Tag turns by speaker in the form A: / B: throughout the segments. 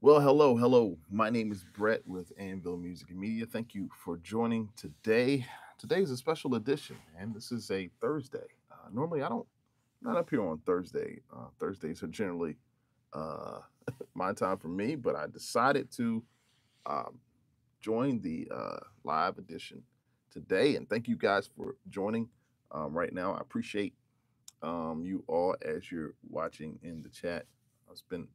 A: Well, hello, hello. My name is Brett with Anvil Music and Media. Thank you for joining today. Today is a special edition, and this is a Thursday. Normally, I don't not up here on Thursday. Thursdays are generally uh, my time for me, but I decided to um, join the live edition today. And thank you guys for joining right now. I appreciate you all as you're watching in the chat. It's been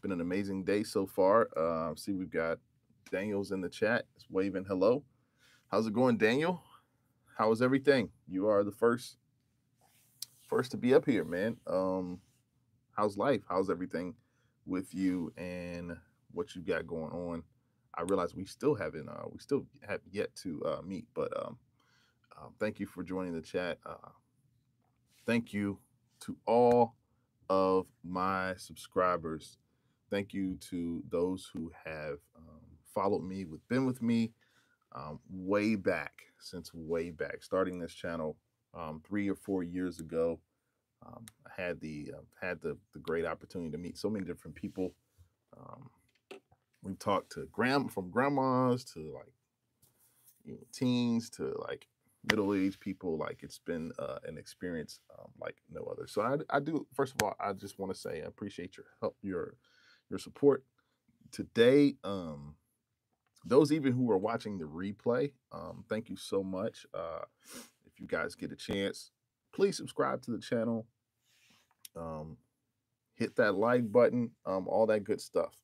A: an amazing day so far. See, we've got Daniel's in the chat. It's waving hello. How's it going, Daniel? How is everything? You are the first to be up here, man. How's life? How's everything with you and what you got going on? I realize we still have yet to meet, but thank you for joining the chat. Thank you to all of my subscribers. Thank you to those who have followed me, been with me way back, since way back, starting this channel 3 or 4 years ago. I had the great opportunity to meet so many different people. Um, we've talked to from grandmas to like teens to like middle-aged people. Like it's been an experience like no other. So I do, first of all, I just want to say I appreciate your help, your support today. Those even who are watching the replay, thank you so much. If you guys get a chance, please subscribe to the channel. um, Hit that like button, all that good stuff.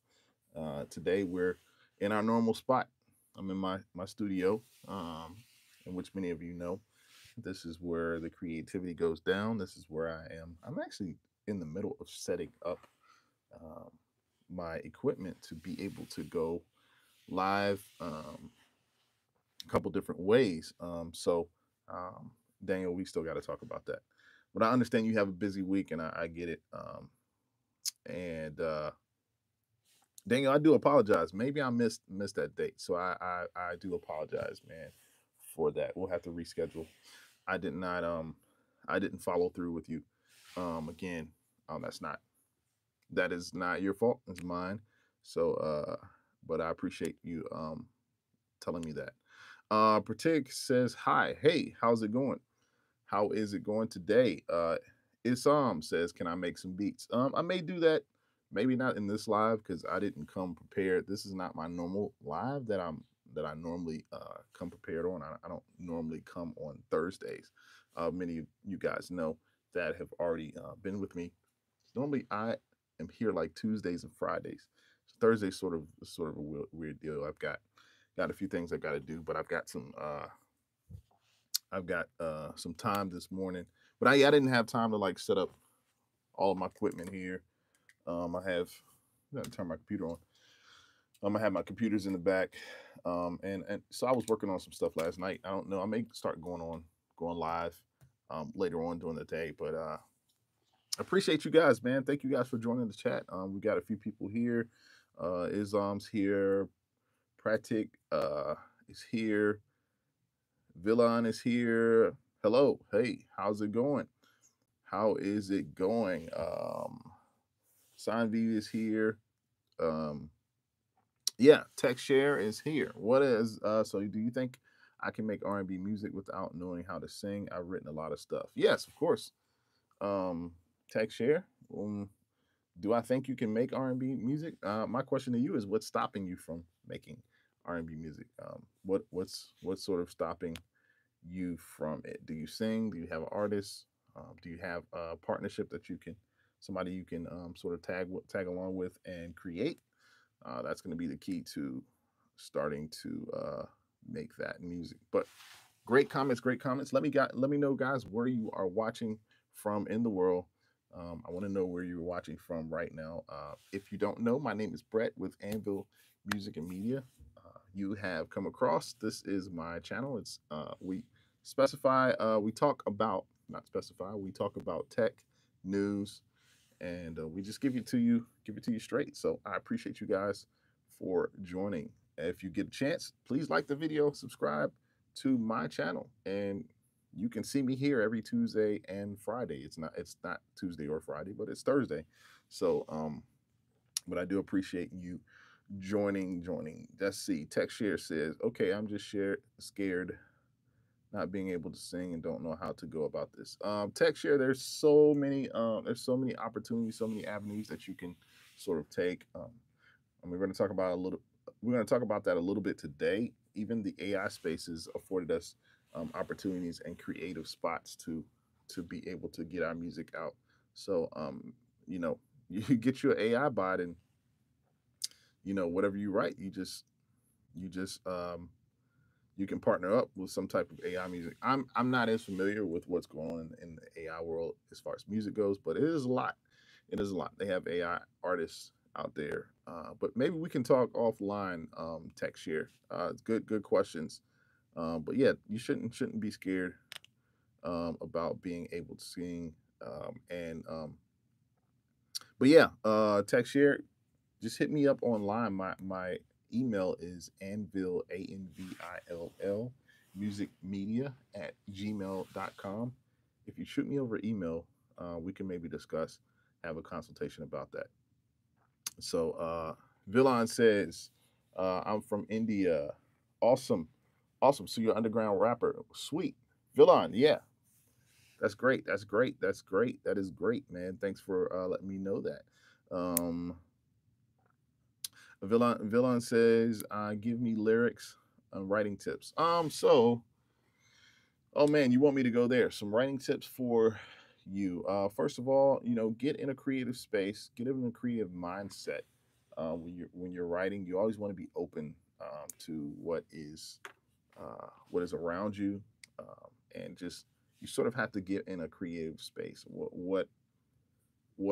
A: Today we're in our normal spot. I'm in my studio, in which many of you know. This is where the creativity goes down. This is where I am. I'm actually in the middle of setting up um, my equipment to be able to go live a couple different ways. Um, Daniel, we still got to talk about that. But I understand you have a busy week, and I get it. And Daniel, I do apologize. Maybe I missed that date, so I do apologize, man, for that. We'll have to reschedule. I did not I didn't follow through with you. Again, that's not that is not your fault. It's mine. So but I appreciate you telling me that. Pratik says hi. Hey, how's it going? How is it going today? Isam says, "Can I make some beats?" I may do that. Maybe not in this live because I didn't come prepared. This is not my normal live that I normally come prepared on. I don't normally come on Thursdays. Many of you guys know that have already been with me. Normally, I am here like Tuesdays and Fridays. So Thursday's sort of a weird deal. I've got a few things I got to do, but I've got some time this morning, but I didn't have time to like set up all of my equipment here. I got to turn my computer on. I have my computers in the back, and so I was working on some stuff last night. I don't know. I may start going live later on during the day, but I appreciate you guys, man. Thank you guys for joining the chat. We got a few people here. Islam's here. Pratik is here. Villan is here. Hello. Hey, how's it going? How is it going? Sanvi is here. Um, yeah, Tech Share is here. What is so do you think I can make R&B music without knowing how to sing? I've written a lot of stuff. Yes, of course. Um, Tech Share. Do I think you can make R&B music? My question to you is what's stopping you from making R&B music? What's sort of stopping you from it? Do you sing? Do you have an artist? Do you have a partnership that you can somebody you can sort of tag along with and create? That's going to be the key to starting to make that music. But great comments, great comments. Let me know, guys, where you are watching from in the world. I want to know where you're watching from right now. If you don't know, my name is Brett with Anvil Music and Media. You have come across. This is my channel. It's we talk about not specify. We talk about tech news, and we just give it to you straight. So I appreciate you guys for joining. If you get a chance, please like the video, subscribe to my channel, and you can see me here every Tuesday and Friday. It's not Tuesday or Friday, but it's Thursday. So but I do appreciate you joining. Let's see. Tech Share says, okay, I'm just scared not being able to sing and don't know how to go about this. Tech Share, there's so many opportunities, so many avenues that you can sort of take. And we're going to talk about that a little bit today. Even the AI spaces afforded us opportunities and creative spots to be able to get our music out. So you know, you get your AI bot, and whatever you write, you just you can partner up with some type of AI music. I'm not as familiar with what's going on in the AI world as far as music goes, but it is a lot. It is a lot. They have AI artists out there, but maybe we can talk offline. Tech Share. It's good questions. But yeah, you shouldn't be scared about being able to sing. And But yeah, Tech Share, just hit me up online. My email is anvil, ANVILL, music media at gmail.com. If you shoot me over email, we can maybe discuss, have a consultation about that. So Villan says, I'm from India. Awesome. Awesome. So you're an underground rapper. Sweet. Villan, yeah. That's great. That's great. That's great. That is great, man. Thanks for letting me know that. Um, Villain says, "Give me lyrics, writing tips." Oh man, you want me to go there? Some writing tips for you. First of all, get in a creative space, get in a creative mindset. When you're writing, you always want to be open to what is around you, and just you sort of have to get in a creative space. What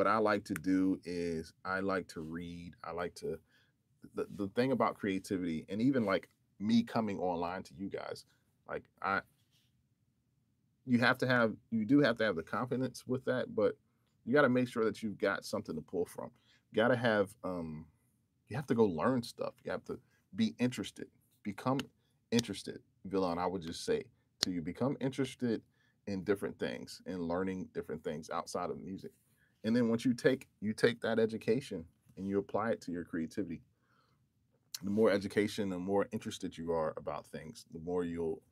A: I like to do is I like to read. I like to the thing about creativity, and even like me coming online to you guys, like you do have to have the confidence with that, but you got to make sure that you've got something to pull from. You got to have you have to go learn stuff. You have to be interested, become interested. Villain, I would just say to you, become interested in different things and learning different things outside of music. And then once you take that education and you apply it to your creativity, the more education, the more interested you are about things, the more you'll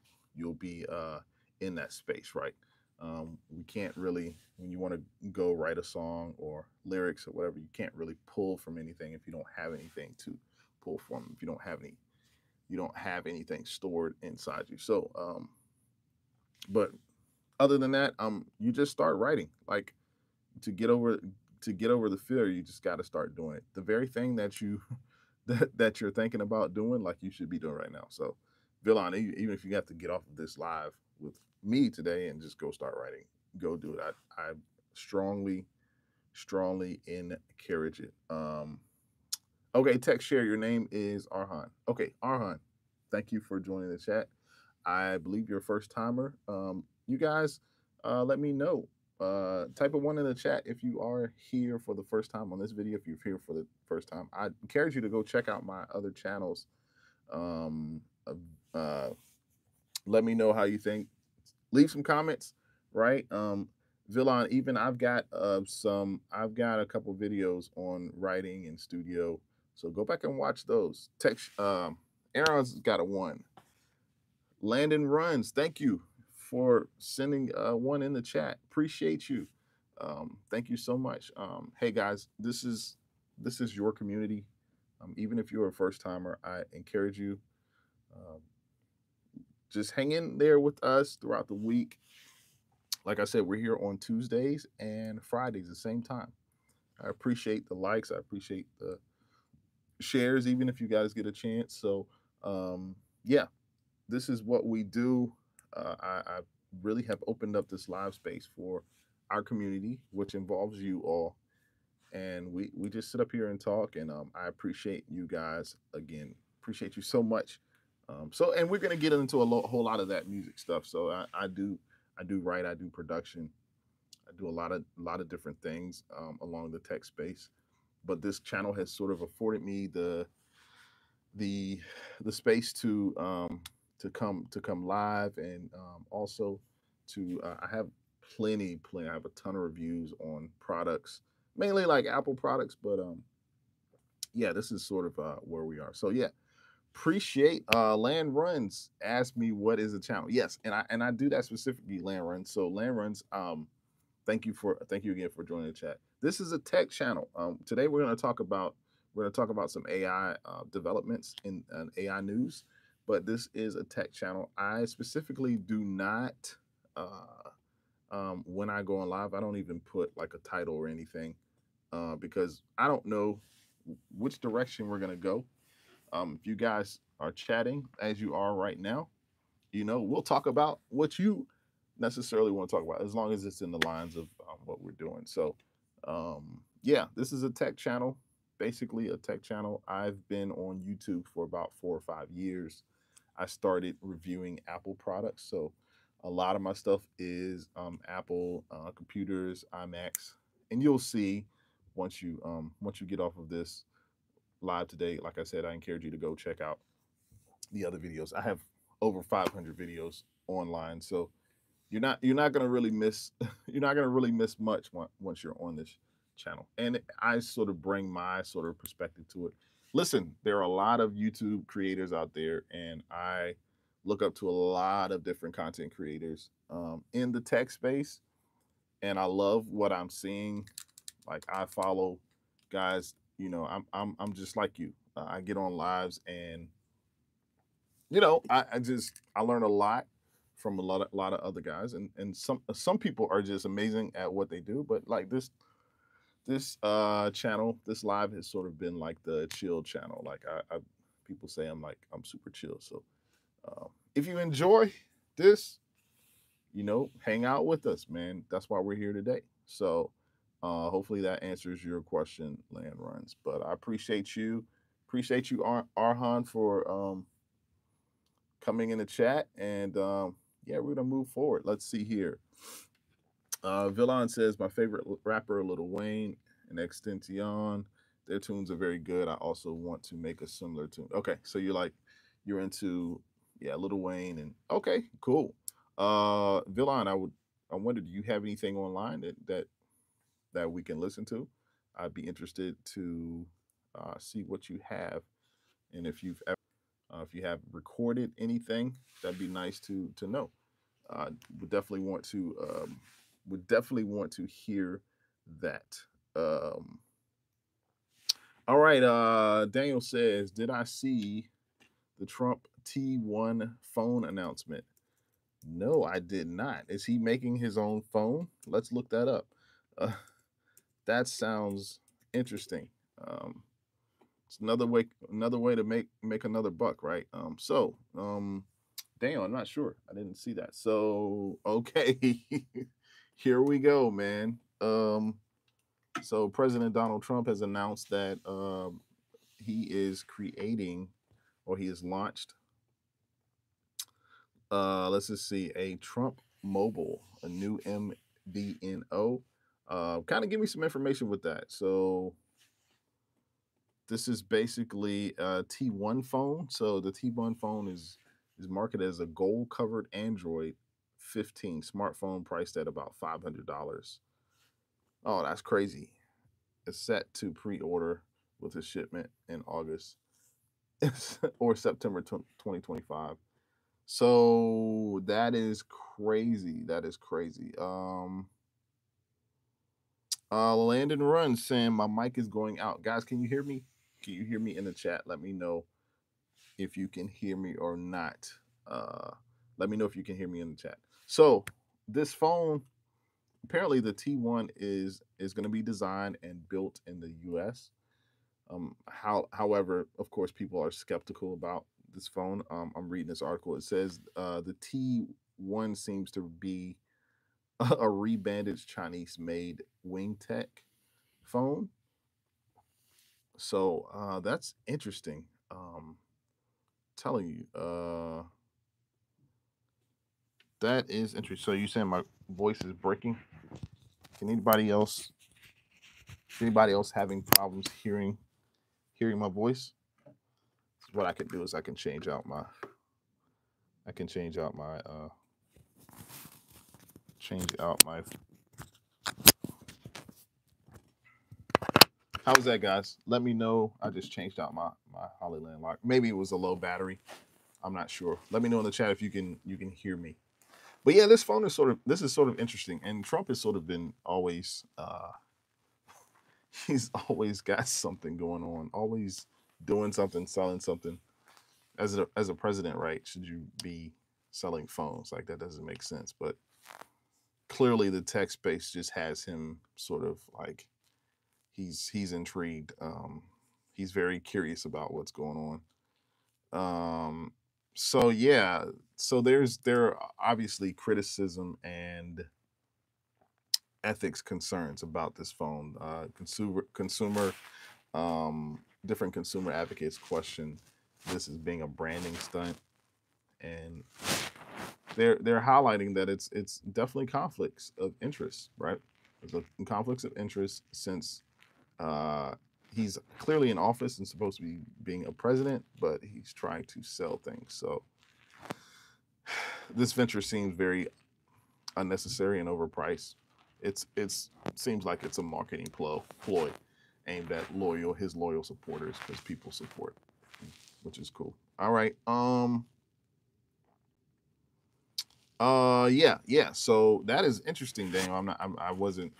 A: be in that space, right? We can't really, when you want to go write a song or lyrics or whatever, you can't really pull from anything if you don't have anything to pull from. If you don't have anything stored inside you. So, but other than that, you just start writing. Like to get over to get over the fear, you just got to start doing it. The very thing that you that you're thinking about doing, like you should be doing right now. So, Villan, even if you have to get off of this live with me today and just go start writing, go do it. I strongly, strongly encourage it. Okay, text share. Your name is Arhan. Okay, Arhan, thank you for joining the chat. I believe you're a first timer. You guys, let me know. Type a one in the chat if you are here for the first time on this video. If you're here for the first time, I encourage you to go check out my other channels. Um, uh, uh, Let me know how you think. Leave some comments, right? Villan, even I've got a couple videos on writing and studio, so go back and watch those. Text, Aaron's got a one. Landon runs. Thank you for sending one in the chat. Appreciate you. Thank you so much. Hey guys, this is your community. Even if you're a first timer, I encourage you. Um, just hang in there with us throughout the week. Like I said, we're here on Tuesdays and Fridays the same time. I appreciate the likes. I appreciate the shares, even if you guys get a chance. So, yeah, this is what we do. I really have opened up this live space for our community, which involves you all. And we just sit up here and talk. And I appreciate you guys again. Appreciate you so much. And we're gonna get into whole lot of that music stuff. So I do write, I do production, I do a lot of different things along the tech space. But this channel has sort of afforded me the the space to come live, and also to I have plenty. I have a ton of reviews on products, mainly like Apple products, but yeah, this is sort of where we are. So yeah, appreciate Land Runs asked me what is a channel. Yes, and I do that specifically, Land Runs. So Land Runs, thank you again for joining the chat. This is a tech channel. Today we're going to talk about some AI developments in AI news, but this is a tech channel. I specifically do not when I go on live, I don't even put like a title or anything because I don't know which direction we're going to go. If you guys are chatting as you are right now, we'll talk about what you necessarily want to talk about as long as it's in the lines of what we're doing. So, yeah, this is a tech channel, basically a tech channel. I've been on YouTube for about 4 or 5 years. I started reviewing Apple products. So, a lot of my stuff is Apple computers, iMacs, and you'll see once you get off of this live today. Like I said, I encourage you to go check out the other videos. I have over 500 videos online, so you're not gonna really miss you're not gonna really miss much once you're on this channel. And I sort of bring my sort of perspective to it. Listen, there are a lot of YouTube creators out there, and I look up to a lot of different content creators in the tech space, and I love what I'm seeing. Like I follow guys, I'm just like you. I get on lives and I learn a lot from a lot of other guys, and some people are just amazing at what they do. But like this channel, this live has sort of been like the chill channel. Like I people say I'm super chill. So if you enjoy this, hang out with us, man. That's why we're here today. So hopefully that answers your question, Land Runs. But I appreciate you, Arhan, for coming in the chat. And yeah, we're gonna move forward. Let's see here. Villon says my favorite rapper, Lil Wayne and Extension. Their tunes are very good. I also want to make a similar tune. Okay, so you're into Lil Wayne and okay, cool. Villon, I wonder, do you have anything online that we can listen to? I'd be interested to see what you have, and if you have recorded anything, that'd be nice to know. Would definitely want to hear that. Um, all right. Daniel says, did I see the Trump T1 phone announcement? No, I did not. Is he making his own phone? Let's look that up. Uh, that sounds interesting. Um, it's another way to make another buck, right? Damn, I'm not sure. I didn't see that. So okay, here we go, man. So President Donald Trump has announced that he is creating, or he has launched. Let's just see, a Trump Mobile, a new MVNO. Kind of give me some information with that. So this is basically a T1 phone. So the T1 phone is marketed as a gold covered Android 15 smartphone priced at about $500. Oh, that's crazy. It's set to pre-order with a shipment in August or September 2025. So that is crazy. That is crazy. Landon Run saying my mic is going out. Guys, can you hear me? Can you hear me in the chat? Let me know if you can hear me or not. Uh, Let me know if you can hear me in the chat. So this phone, apparently the T1 is going to be designed and built in the U.S. However, of course, people are skeptical about this phone. I'm reading this article. It says the T1 seems to be a rebandaged Chinese-made WingTech phone. So that's interesting. Telling you, that is interesting. So you saying my voice is breaking? Can anybody else having problems hearing my voice? What I can do is I can change out my change out my How's that, guys? Let me know. I just changed out my Hollyland lock. Maybe it was a low battery. I'm not sure. Let me know in the chat if you can hear me. But yeah, this is sort of interesting, and Trump has sort of been always he's always got something going on, always doing something, selling something. As a president, right? Should you be selling phones? Like that doesn't make sense. But clearly, the tech space just has him sort of like he's intrigued. He's very curious about what's going on. So yeah, so there are obviously criticism and ethics concerns about this phone. Consumer different consumer advocates question this as being a branding stunt, and they're highlighting that it's definitely conflicts of interest, right? There's conflicts of interest since uh, he's clearly in office and supposed to be being a president, but he's trying to sell things. So this venture seems very unnecessary and overpriced. It seems like it's a marketing ploy aimed at his loyal supporters because people support, which is cool. All right. Yeah. So that is interesting, Daniel. I wasn't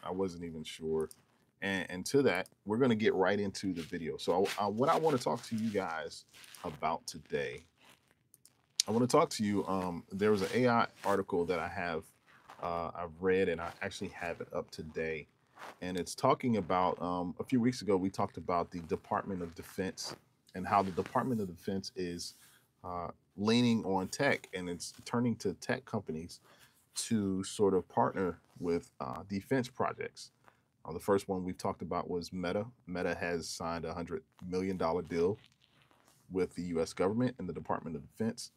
A: even sure. And to that, we're gonna get right into the video. So what I want to talk to you guys about today, I want to talk to you. There was an AI article that I've read, and I actually have it up today, and it's talking about a few weeks ago we talked about the Department of Defense and how the Department of Defense is uh, leaning on tech, and it's turning to tech companies to sort of partner with defense projects. The first one we talked about was Meta. Meta has signed $100 million deal with the U.S. government and the Department of Defense.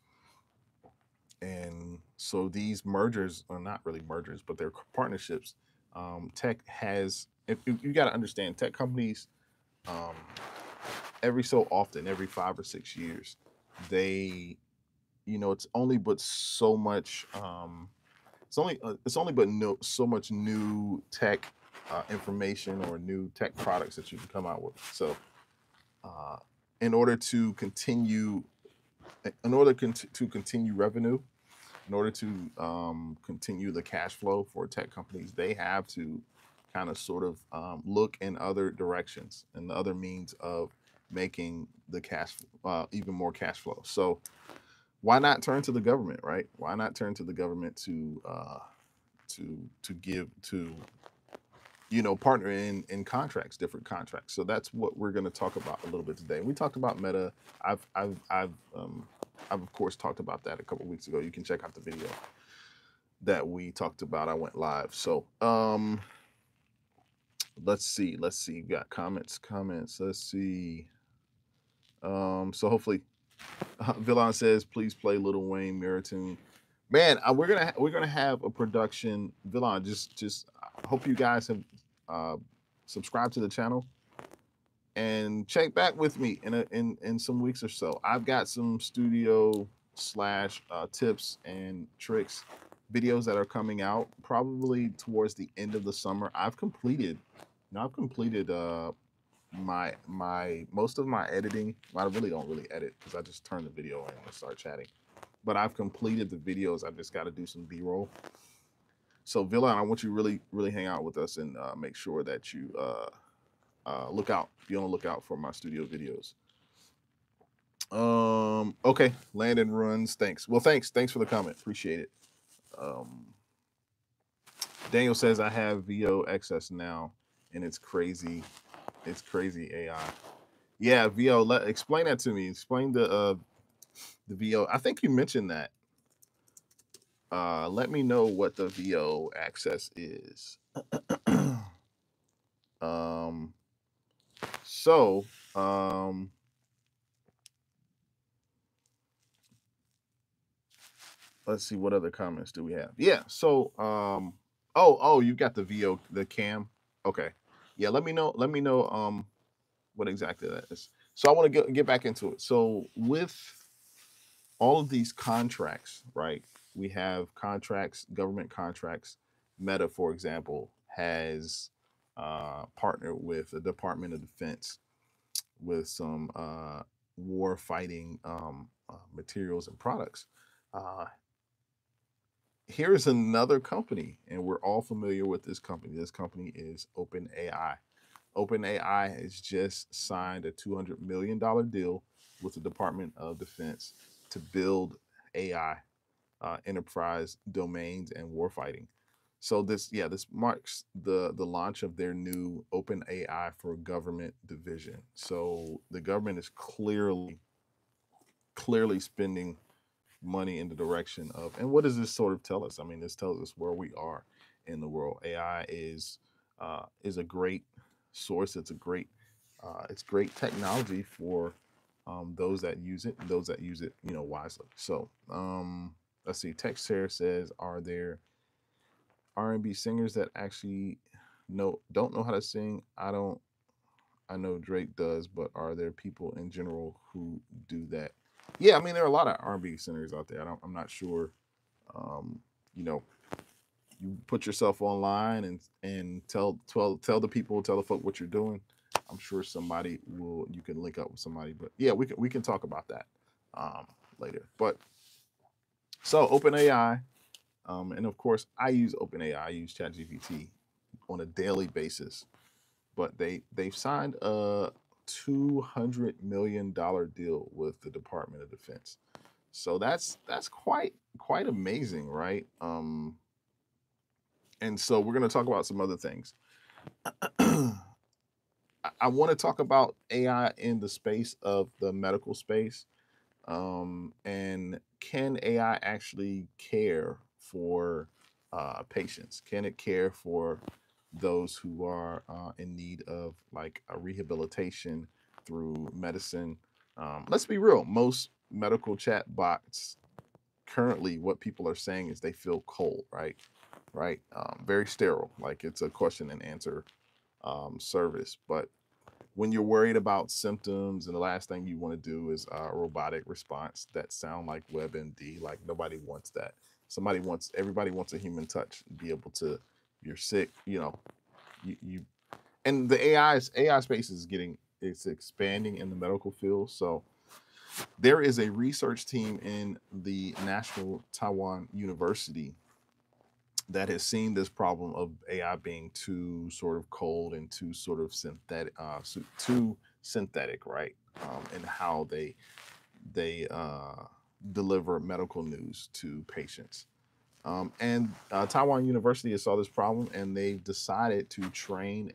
A: And so these mergers are not really mergers, but they're partnerships. Tech has, if you got to understand, tech companies, um, every so often, every 5 or 6 years, they, it's only but so much. It's only but no so much new tech information or new tech products that you can come out with. So, uh, in order to continue, to continue revenue, in order to continue the cash flow for tech companies, they have to kind of sort of look in other directions and the other means of making the cash even more cash flow. So why not turn to the government, right? Why not turn to the government to give to partner in contracts, different contracts. So that's what we're going to talk about a little bit today. We talked about Meta. I've of course talked about that a couple weeks ago. You can check out the video that we talked about. I went live. So let's see. We got comments. Let's see. So hopefully, Villon says, please play Little Wayne Mirror Tune. Man, we're gonna have a production. Villon, just hope you guys have uh, subscribed to the channel and check back with me in some weeks or so. I've got some studio slash tips and tricks videos that are coming out probably towards the end of the summer. I've completed my most of my editing. I really don't really edit because I just turn the video on and start chatting. But I've completed the videos. I've just got to do some B-roll. So Villa, I want you to really hang out with us and make sure that you look out. Be on the lookout for my studio videos. Okay, Landon runs. Thanks. Well, thanks for the comment. Appreciate it. Daniel says I have VO XS now, and it's crazy. It's crazy AI. Yeah, VO. Explain that to me. Explain the VO. I think you mentioned that. Let me know what the VO access is. um, so, let's see what other comments do we have. Yeah. So, oh, you got the VO, the cam. Okay. Yeah. Let me know. What exactly that is. So I want to get back into it. So with all of these contracts, right? We have contracts, government contracts. Meta, for example, has partnered with the Department of Defense with some war fighting materials and products. Uh, Here's another company, and we're all familiar with this company. This company is OpenAI. OpenAI has just signed a $200 million deal with the Department of Defense to build AI, enterprise domains, and warfighting. So this marks the launch of their new OpenAI for Government division. So the government is clearly spending money in the direction of, and what does this sort of tell us? I mean, this tells us where we are in the world. AI is a great source. It's great technology for those that use it and those that use it, wisely. So let's see. Text here says, are there R&B singers that actually don't know how to sing? I don't. I know Drake does, but are there people in general who do that? Yeah, I mean there are a lot of R&B singers out there. I'm not sure. Um, you know, you put yourself online and tell the people, tell the folk what you're doing. I'm sure somebody will. You can link up with somebody, but yeah, we can talk about that later. But so OpenAI, and of course I use OpenAI. I use ChatGPT on a daily basis, but they've signed a $200 million deal with the Department of Defense. So that's quite amazing, right? And so we're going to talk about some other things. I want to talk about AI in the space of the medical space. And can AI actually care for patients? Can it care for those who are in need of like a rehabilitation through medicine? Let's be real. Most medical chat bots currently, what people are saying is they feel cold, right? Right. Very sterile. Like it's a question and answer service. But when you're worried about symptoms and the last thing you want to do is a robotic response that sound like WebMD, like nobody wants that. Everybody wants a human touch, be able to, you're sick, you and the AI space it's expanding in the medical field. So there is a research team in the National Taiwan University that has seen this problem of AI being too sort of cold and too sort of too synthetic, right? And how they deliver medical news to patients. And Taiwan University has saw this problem, and they've decided to train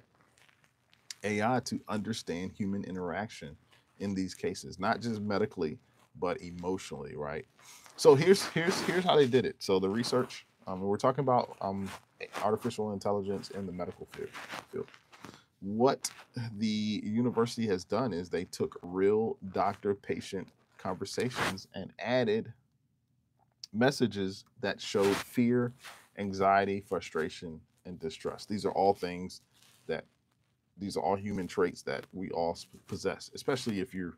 A: AI to understand human interaction in these cases, not just medically, but emotionally, right? So here's how they did it. So the research, we're talking about artificial intelligence in the medical field. What the university has done is they took real doctor-patient conversations and added messages that showed fear, anxiety, frustration, and distrust. That these are all human traits that we all possess, especially if you're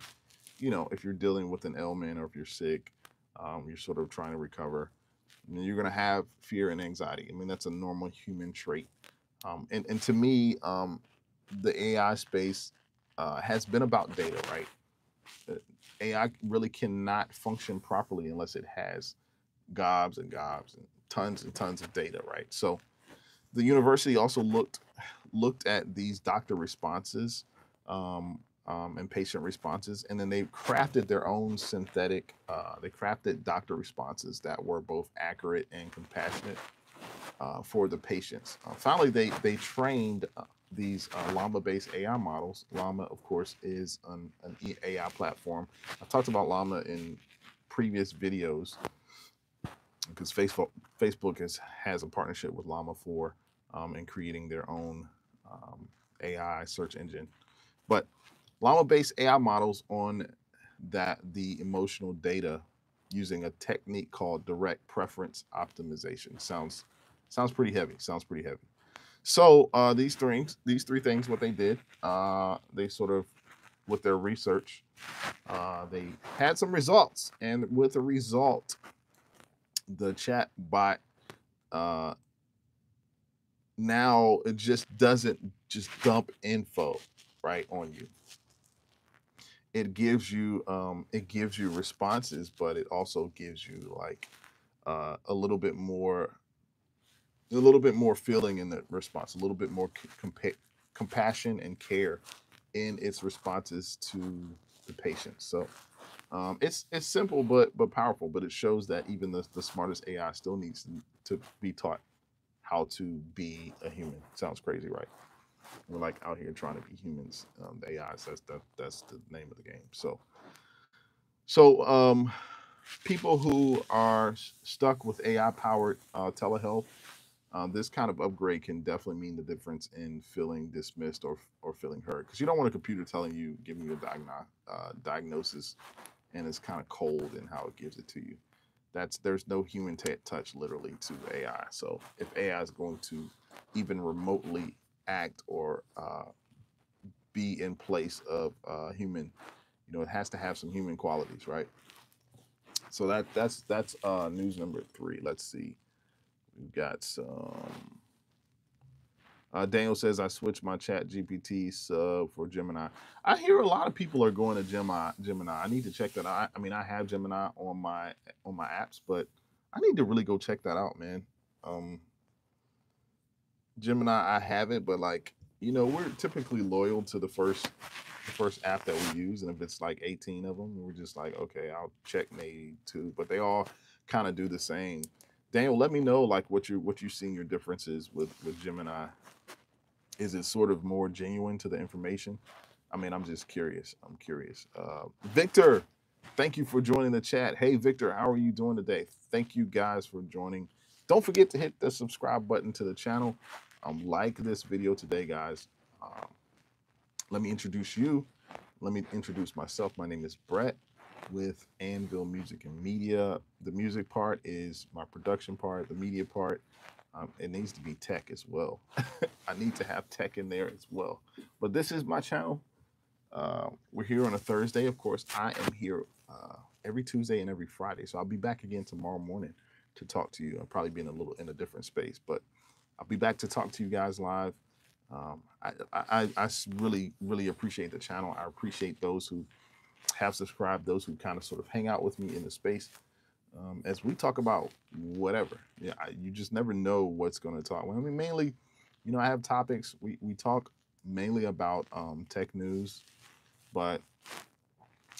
A: dealing with an ailment or if you're sick, you're sort of trying to recover. And you're going to have fear and anxiety. I mean, that's a normal human trait. And to me, the AI space has been about data, right? Uh, AI really cannot function properly unless it has gobs and tons of data, right? So the university also looked at these doctor responses and patient responses, and then they crafted their own synthetic. They crafted doctor responses that were both accurate and compassionate for the patients. Finally, they trained these Llama-based AI models. Llama, of course, is an AI platform. I talked about Llama in previous videos because Facebook has a partnership with Llama 4 in creating their own AI search engine. But Llama-based AI models on the emotional data using a technique called direct preference optimization. Sounds pretty heavy. Sounds pretty heavy. So these three things, what they did, they sort of with their research, they had some results, and with the result, the chat bot now it just doesn't just dump info right on you. It gives you responses, but it also gives you like a little bit more feeling in the response, a little bit more compassion and care in its responses to the patient. So it's simple but powerful, but it shows that even the smartest AI still needs to be taught how to be a human. Sounds crazy, right? We're like out here trying to be humans. The AIs, that's the name of the game. So people who are stuck with AI powered telehealth, this kind of upgrade can definitely mean the difference in feeling dismissed or feeling heard. Because you don't want a computer telling you, giving you a diagnosis, and it's kind of cold in how it gives it to you. There's no human touch literally to AI. So if AI is going to even remotely act or be in place of human, it has to have some human qualities, right? So that's news number 3. Let's see. We've got some. Daniel says I switched my Chat GPT sub for Gemini. I hear a lot of people are going to Gemini. I need to check that out. I mean, I have Gemini on my apps, but I need to really go check that out, man. Um, Gemini, I have it, but like we're typically loyal to the first app that we use, and if it's like 18 of them, we're just like, okay, I'll check maybe 2, but they all kind of do the same. Daniel, let me know like what you seeing your differences with Gemini. Is it sort of more genuine to the information? I mean, I'm just curious. I'm curious. Victor, thank you for joining the chat. Hey, Victor, how are you doing today? Thank you guys for joining. Don't forget to hit the subscribe button to the channel. Like this video today, guys. Um, let me introduce you. Let me introduce myself. My name is Brett with Anvil Music and Media. The music part is my production part. The media part, it needs to be tech as well. I need to have tech in there as well. But this is my channel. We're here on a Thursday. Of course, I am here every Tuesday and every Friday. So I'll be back again tomorrow morning to talk to you. I'll probably be in a different space, but I'll be back to talk to you guys live. I really, really appreciate the channel. I appreciate those who have subscribed, those who kind of sort of hang out with me in the space as we talk about whatever. Yeah, you just never know what's going to talk. Well, I mean, mainly, I have topics. We talk mainly about tech news, but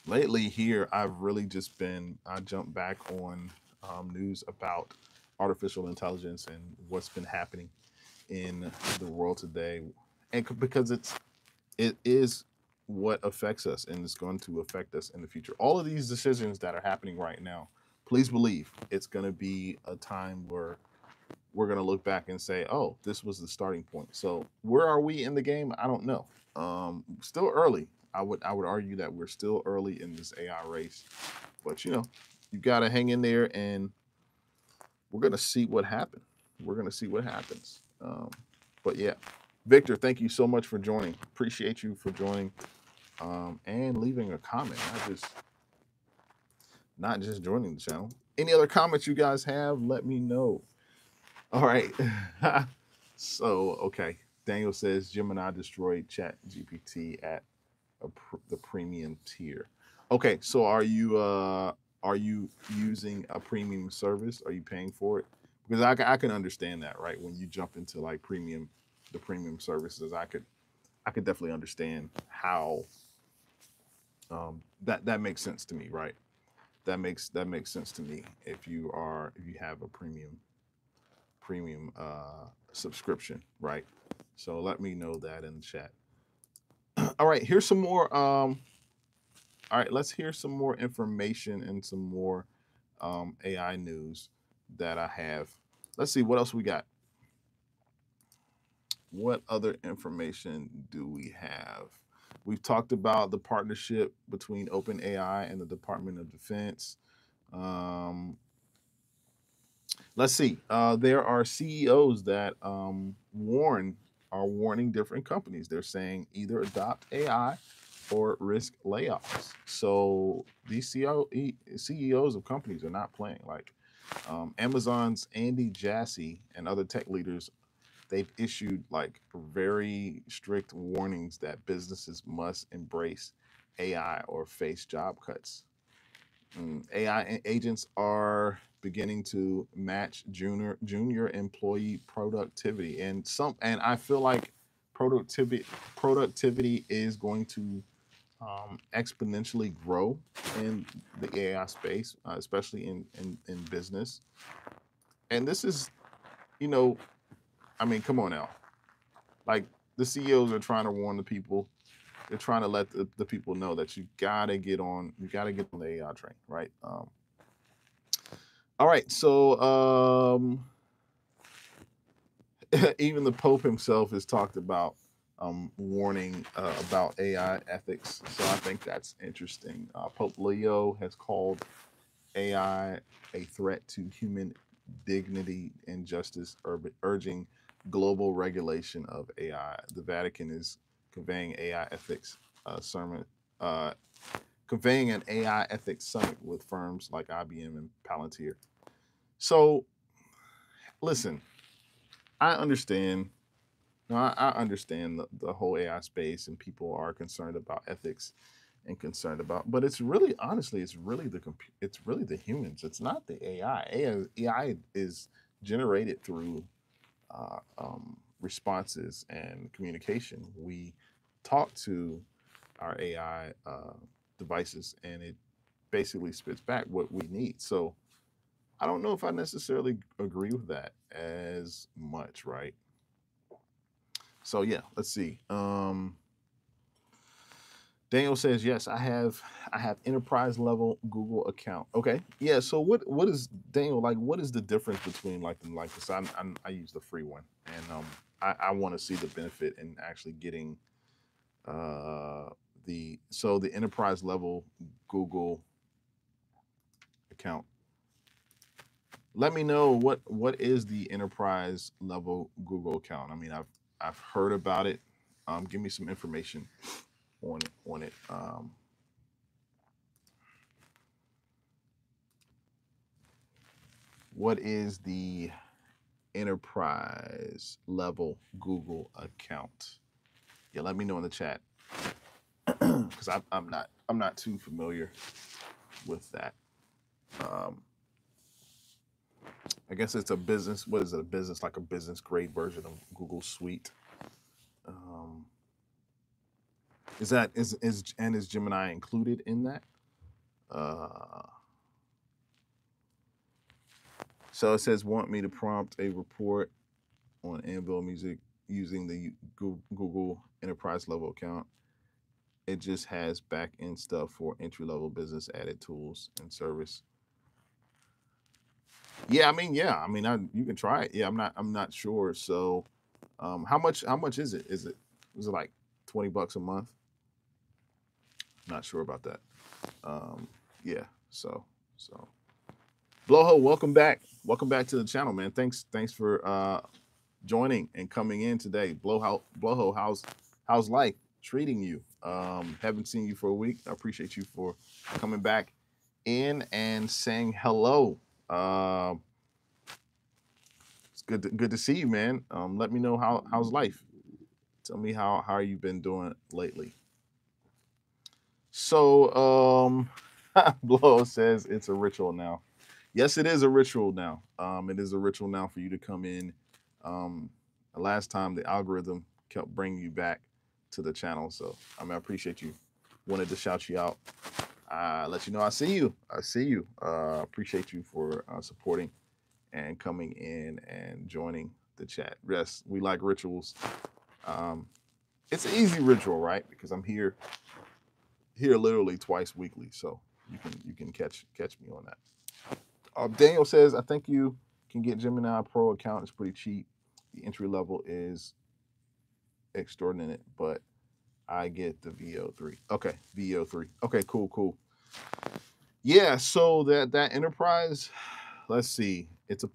A: lately here, I've really just I jumped back on news about artificial intelligence and what's been happening in the world today, and because it is what affects us and it's going to affect us in the future. All of these decisions that are happening right now, please believe it's going to be a time where we're going to look back and say, oh, this was the starting point. So where are we in the game? I don't know. Still early. I would argue that we're still early in this AI race, but you got to hang in there, and we're going to see what happens. We're going to see what happens. But yeah, Victor, thank you so much for joining. Appreciate you for joining and leaving a comment. Not just joining the channel. Any other comments you guys have, let me know. All right. So, okay. Daniel says Gemini destroyed Chat GPT at the premium tier. Okay, so are you using a premium service? Are you paying for it? Because I can understand that, right? When you jump into like the premium services, I could definitely understand how that makes sense to me, right? That makes sense to me if you have a premium subscription, right? So let me know that in the chat. All right, here's some more. All right, let's hear some more information and some more AI news that I have. Let's see what else we got. What other information do we have? We've talked about the partnership between OpenAI and the Department of Defense. Let's see. There are CEOs that are warning different companies. They're saying either adopt AI or risk layoffs. So these CEOs of companies are not playing. Like Amazon's Andy Jassy and other tech leaders they've issued like very strict warnings that businesses must embrace AI or face job cuts. AI agents are beginning to match junior employee productivity, and I feel like productivity is going to exponentially grow in the AI space, especially in business. And this is, you know, I mean, come on now, like the CEOs are trying to warn the people. They're trying to let the people know that you gotta get on the AI train, right? All right, so even the Pope himself has talked about warning about AI ethics. So I think that's interesting. Pope Leo has called AI a threat to human dignity and justice, urging global regulation of AI. The Vatican is conveying AI ethics sermon, uh, conveying an AI ethics summit with firms like IBM and Palantir. So listen, I understand. No, I understand the whole AI space, and people are concerned about ethics and concerned about, but it's really, honestly, it's really the humans. It's not the AI. AI is generated through responses and communication. We talk to our AI devices, and it basically spits back what we need. So I don't know if I necessarily agree with that as much, right? So yeah, let's see. Daniel says yes. I have enterprise level Google account. Okay, yeah. So what is Daniel like? What is the difference between like this? I use the free one, and I want to see the benefit in actually getting the enterprise level Google account. Let me know what is the enterprise level Google account. I mean, I've heard about it. Give me some information on it. What is the enterprise level Google account? Yeah, let me know in the chat because I'm not too familiar with that. Um, I guess it's a business. What is it? A business, like a business grade version of Google Suite. Um, is Gemini included in that? Uh, so it says want me to prompt a report on Anvil Music using the Google Enterprise level account. It just has back end stuff for entry level business added tools and service. Yeah, I mean, you can try it. Yeah, I'm not sure. So, how much is it? Is it like $20 a month? Not sure about that. Yeah. So Blowho, welcome back. Welcome back to the channel, man. Thanks for joining and coming in today. Blowho, how's life treating you? Haven't seen you for a week. I appreciate you for coming back in and saying hello. It's good to see you, man. Let me know how's life. Tell me how you been doing lately. So Blow says it's a ritual now. Yes, it is a ritual now. It is a ritual now for you to come in. The last time the algorithm kept bringing you back to the channel, so I mean, I appreciate you. Wanted to shout you out. Let you know I see you. I see you. Appreciate you for supporting and coming in and joining the chat. Yes, we like rituals. Um, it's an easy ritual, right? Because I'm here literally twice weekly, so you can catch me on that. Daniel says, I think you can get Gemini Pro account. It's pretty cheap. The entry level is extraordinary, but I get the VO3. Okay, VO3. Okay, cool. Yeah, so that enterprise, let's see. It's a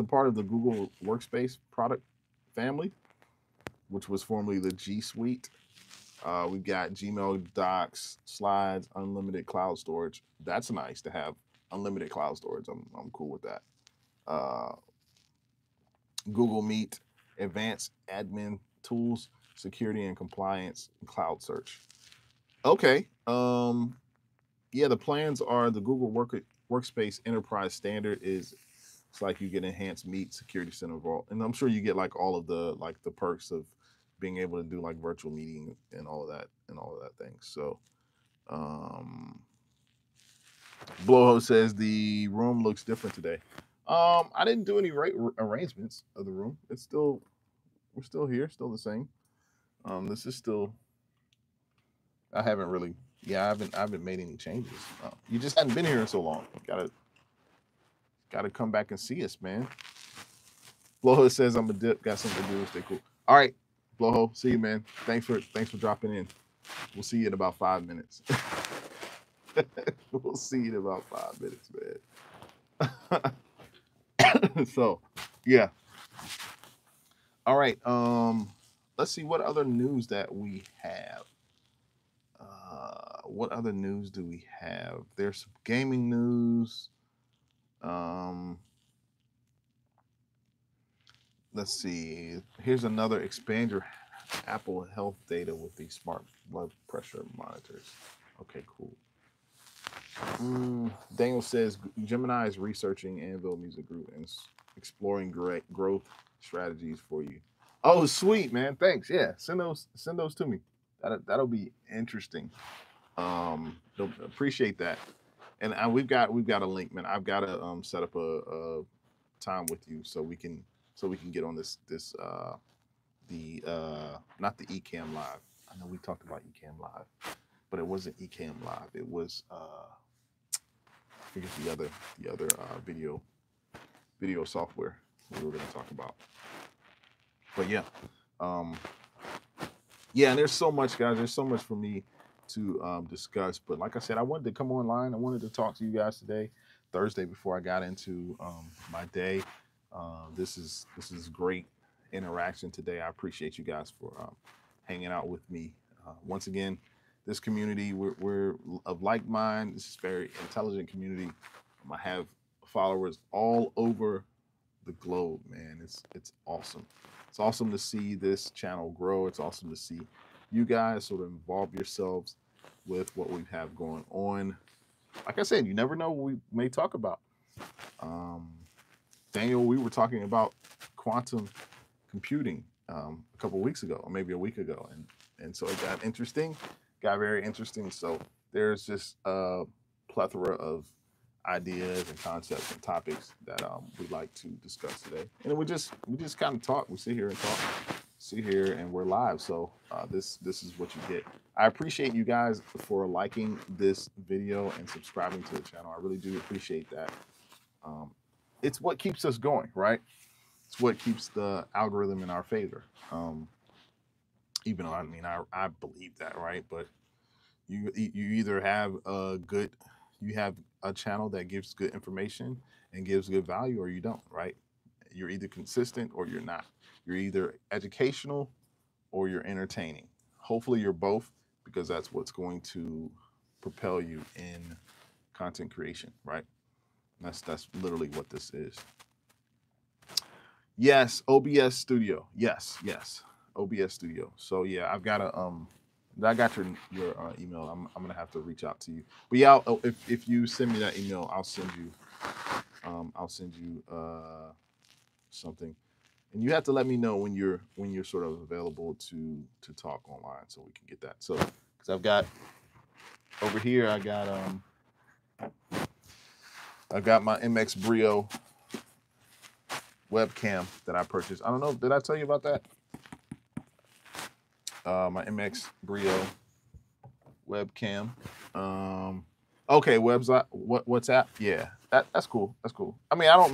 A: part of the Google Workspace product family, which was formerly the G Suite. We've got Gmail, Docs, Slides, unlimited cloud storage. That's nice to have unlimited cloud storage. I'm cool with that. Uh, Google Meet, advanced admin tools, security and compliance, cloud search. Okay. Yeah, the plans are the Google Workspace Enterprise Standard is it's like you get enhanced Meet Security Center Vault, and I'm sure you get like all of the perks of being able to do like virtual meeting and all of that thing. So, um, Blowho says the room looks different today. I didn't do any arrangements of the room. It's still we're still here, still the same. This is still I haven't really I haven't made any changes. You just hadn't been here in so long. Gotta come back and see us, man. Blowho says I'm a dip, got something to do. Stay cool. All right, Blowho, see you, man. Thanks for dropping in. We'll see you in about 5 minutes. We'll see you in about 5 minutes, man. So, yeah. All right. Let's see what other news that we have. What other news do we have? There's some gaming news. Let's see. Here's another expand your Apple Health data with these smart blood pressure monitors. Okay, cool. Daniel says Gemini is researching Anvil Music Group and exploring great growth strategies for you. Oh, sweet, man. Thanks. Yeah, send those to me. That'll be interesting. Appreciate that. And we've got a link, man. I've got to set up a time with you so we can get on this the not the Ecamm Live. I know we talked about Ecamm Live, but it wasn't Ecamm Live. It was I forget the other video software we were going to talk about. But yeah, yeah, and there's so much, guys. There's so much for me to discuss. But like I said, I wanted to come online. I wanted to talk to you guys today, Thursday, before I got into my day. This is great interaction today. I appreciate you guys for hanging out with me. Once again, this community, we're of like mind. This is a very intelligent community. I have followers all over the globe, man. It's awesome. It's awesome to see this channel grow. It's awesome to see you guys sort of involve yourselves with what we have going on. Like I said, you never know what we may talk about. Daniel, we were talking about quantum computing a couple weeks ago, or maybe a week ago, and so it got very interesting. So there's just a plethora of ideas and concepts and topics that we'd like to discuss today. And we just kind of talk. We sit here and talk. Sit here and we're live. So this is what you get. I appreciate you guys for liking this video and subscribing to the channel. I really do appreciate that. It's what keeps us going, right? It's what keeps the algorithm in our favor. Even though I believe that, right? But you either have you have a channel that gives good information and gives good value, or you don't, right? You're either consistent or you're not. You're either educational or you're entertaining. Hopefully you're both, because that's what's going to propel you in content creation, right? That's literally what this is. Yes, OBS Studio. Yes, OBS Studio. So yeah, I got your email. I'm gonna have to reach out to you. But yeah, if you send me that email, I'll send you something, and you have to let me know when you're sort of available to talk online so we can get that. So because I've got over here, I got my MX Brio webcam that I purchased. I don't know, did I tell you about that? My MX Brio webcam. Okay, WhatsApp. Yeah, that's cool. That's cool. I mean, I don't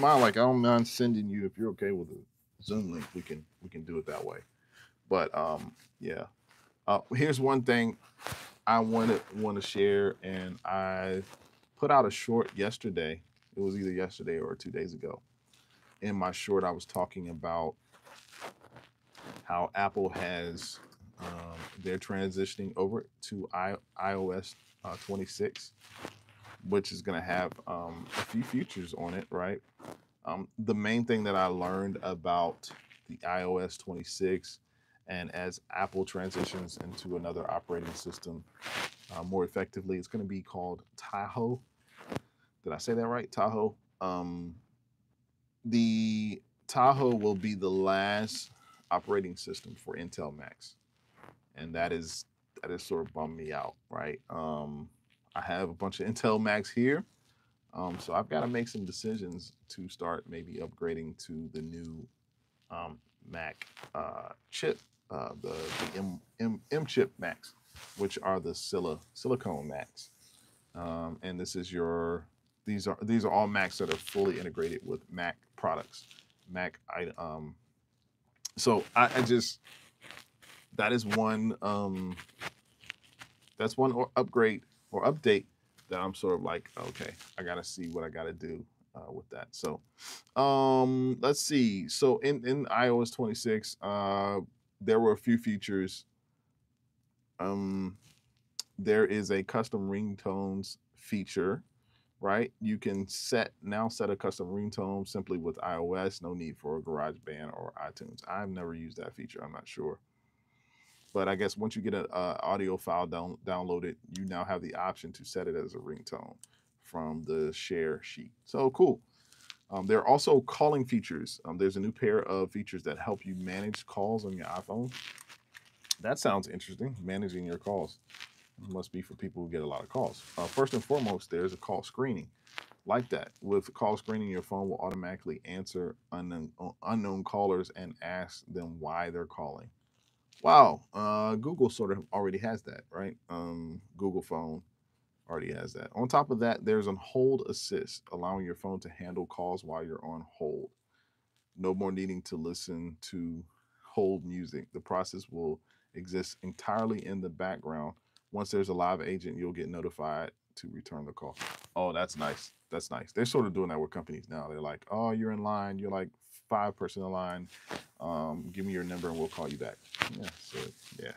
A: mind sending you, if you're okay with a Zoom link. We can do it that way. But yeah. Here's one thing I want to share, and I put out a short yesterday. It was either yesterday or 2 days ago. In my short, I was talking about how Apple has they're transitioning over to iOS 26, which is going to have a few features on it, right? The main thing that I learned about the iOS 26, and as Apple transitions into another operating system more effectively, it's going to be called Tahoe. Did I say that right? Tahoe. The Tahoe will be the last operating system for Intel Macs, and that is sort of bummed me out, right? I have a bunch of Intel Macs here, so I've got to make some decisions to start maybe upgrading to the new Mac chip, the M chip Macs, which are the silicone Macs. And this is your these are all Macs that are fully integrated with Mac products. Mac I so I just that is one that's one upgrade or update that I'm sort of like, okay, I gotta see what I gotta do with that. So let's see. So in iOS 26, there were a few features. Um, there is a custom ringtones feature, right? You can set a custom ringtone simply with iOS. No need for a GarageBand or iTunes. I've never used that feature. I'm not sure. But I guess once you get an audio file downloaded, you now have the option to set it as a ringtone from the share sheet. So cool. There are also calling features. There's a new pair of features that help you manage calls on your iPhone. That sounds interesting, managing your calls. It must be for people who get a lot of calls. First and foremost, there's a call screening. Like that. With call screening, your phone will automatically answer unknown callers and ask them why they're calling. Wow, Google sort of already has that, right? Google Phone already has that. On top of that, there's a hold assist, allowing your phone to handle calls while you're on hold. No more needing to listen to hold music. The process will exist entirely in the background. Once there's a live agent, you'll get notified to return the call. Oh, that's nice. That's nice. They're sort of doing that with companies now. They're like, oh, you're in line. You're like 5% in line. Give me your number and we'll call you back. Yeah. So yeah.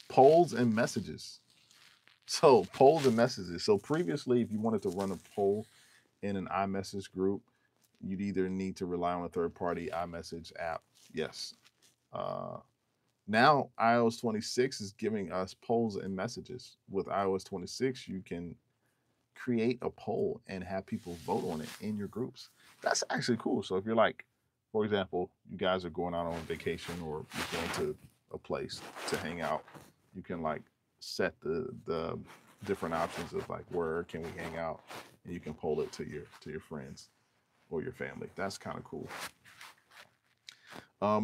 A: Polls and messages. So polls and messages. So previously, if you wanted to run a poll in an iMessage group, you'd either need to rely on a third-party iMessage app. Yes. Now iOS 26 is giving us polls and messages. With iOS 26, you can create a poll and have people vote on it in your groups. That's actually cool. So if you're like, for example, you guys are going out on vacation or you're going to a place to hang out, you can like set the different options of like where can we hang out, and you can poll it to your friends or your family. That's kind of cool.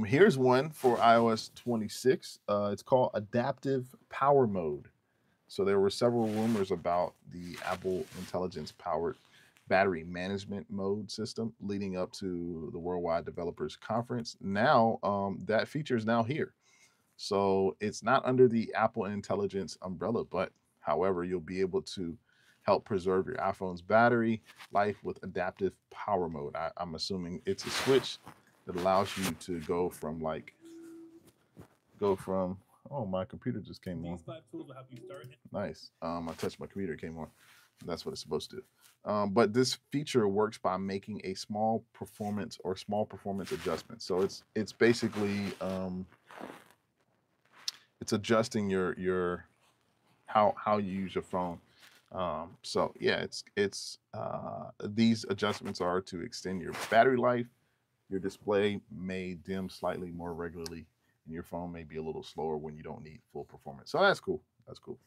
A: Here's one for iOS 26. It's called Adaptive Power Mode. So there were several rumors about the Apple Intelligence powered battery management mode system leading up to the Worldwide Developers Conference. Now that feature is now here. So it's not under the Apple Intelligence umbrella, but however, you'll be able to help preserve your iPhone's battery life with adaptive power mode. I'm assuming it's a switch that allows you to go from oh, my computer just came on. These 5 tools will help you start. Nice. I touched my computer, it came on. That's what it's supposed to do. But this feature works by making a small performance adjustment. So it's basically it's adjusting your how you use your phone. So yeah, it's these adjustments are to extend your battery life. Your display may dim slightly more regularly, and your phone may be a little slower when you don't need full performance. So that's cool. That's cool.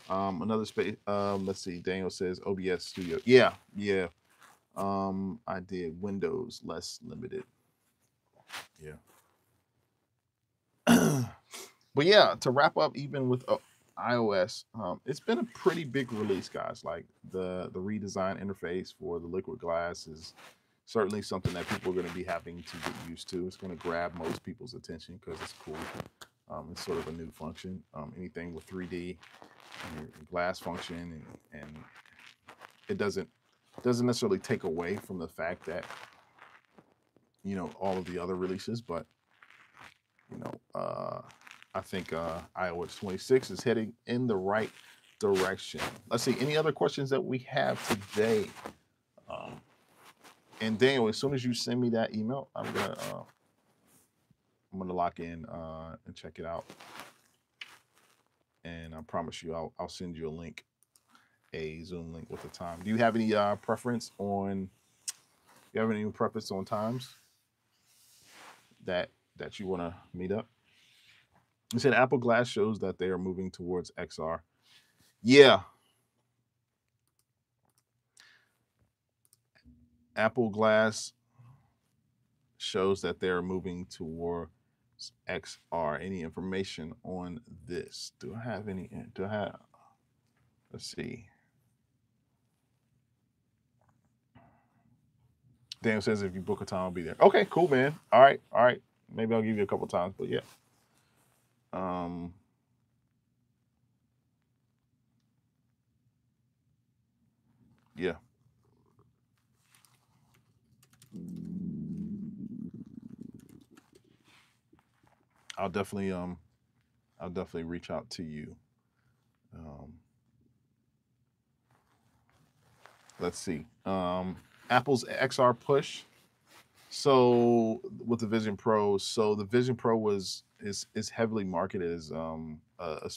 A: Another space. Let's see. Daniel says OBS Studio. Yeah, yeah. I did Windows less limited. Yeah. But yeah, to wrap up, even with iOS, it's been a pretty big release, guys. Like the redesigned interface for the Liquid Glass is certainly something that people are going to be having to get used to. It's going to grab most people's attention because it's cool. It's sort of a new function. Anything with 3D and glass function, and it doesn't necessarily take away from the fact that all of the other releases, but I think iOS 26 is heading in the right direction. Let's see, any other questions that we have today? And Daniel, as soon as you send me that email, I'm gonna lock in and check it out. And I promise you, I'll send you a Zoom link with the time. Do you have any preference on? You have any preference on times that you want to meet up? You said Apple Glass shows that they are moving towards XR. Yeah, Apple Glass shows that they're moving towards XR. Any information on this? Do I have any? Do I have? Let's see. Daniel says if you book a time, I'll be there. Okay, cool, man. All right, all right. Maybe I'll give you a couple times, but yeah. Yeah. I'll definitely reach out to you. Um, let's see. Apple's XR push. So with the Vision Pro, so the Vision Pro is heavily marketed as a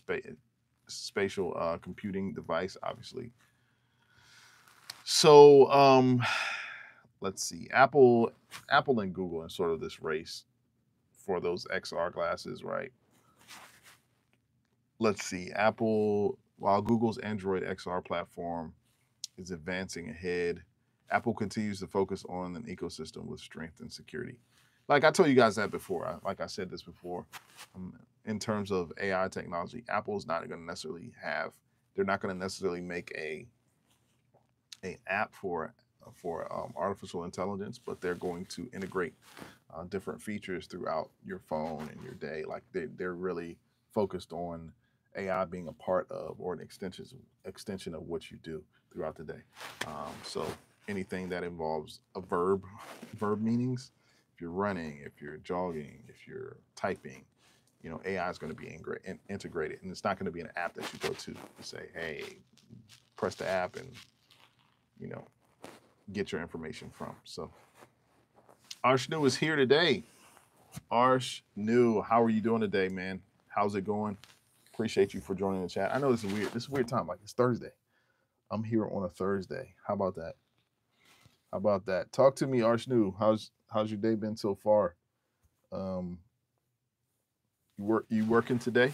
A: spatial computing device, obviously. So let's see. Apple and Google in sort of this race for those XR glasses, right? Let's see. Apple, while Google's Android XR platform is advancing ahead, Apple continues to focus on an ecosystem with strength and security. Like I told you guys that before. Like I said this before. In terms of AI technology, Apple's not going to necessarily have. They're not going to necessarily make a app for artificial intelligence, but they're going to integrate different features throughout your phone and your day. Like they're really focused on AI being a part of or an extension of what you do throughout the day. So anything that involves a verb meanings, if you're running, if you're jogging, if you're typing, AI is going to be integrated, and it's not going to be an app that you go to say, "Hey, press the app," and get your information from. So Arshnu is here today. Arshnu, how are you doing today, man? How's it going? Appreciate you for joining the chat. I know this is weird. This is a weird time. Like it's Thursday. I'm here on a Thursday. How about that? How about that? Talk to me, Arshnu. How's your day been so far? You working today?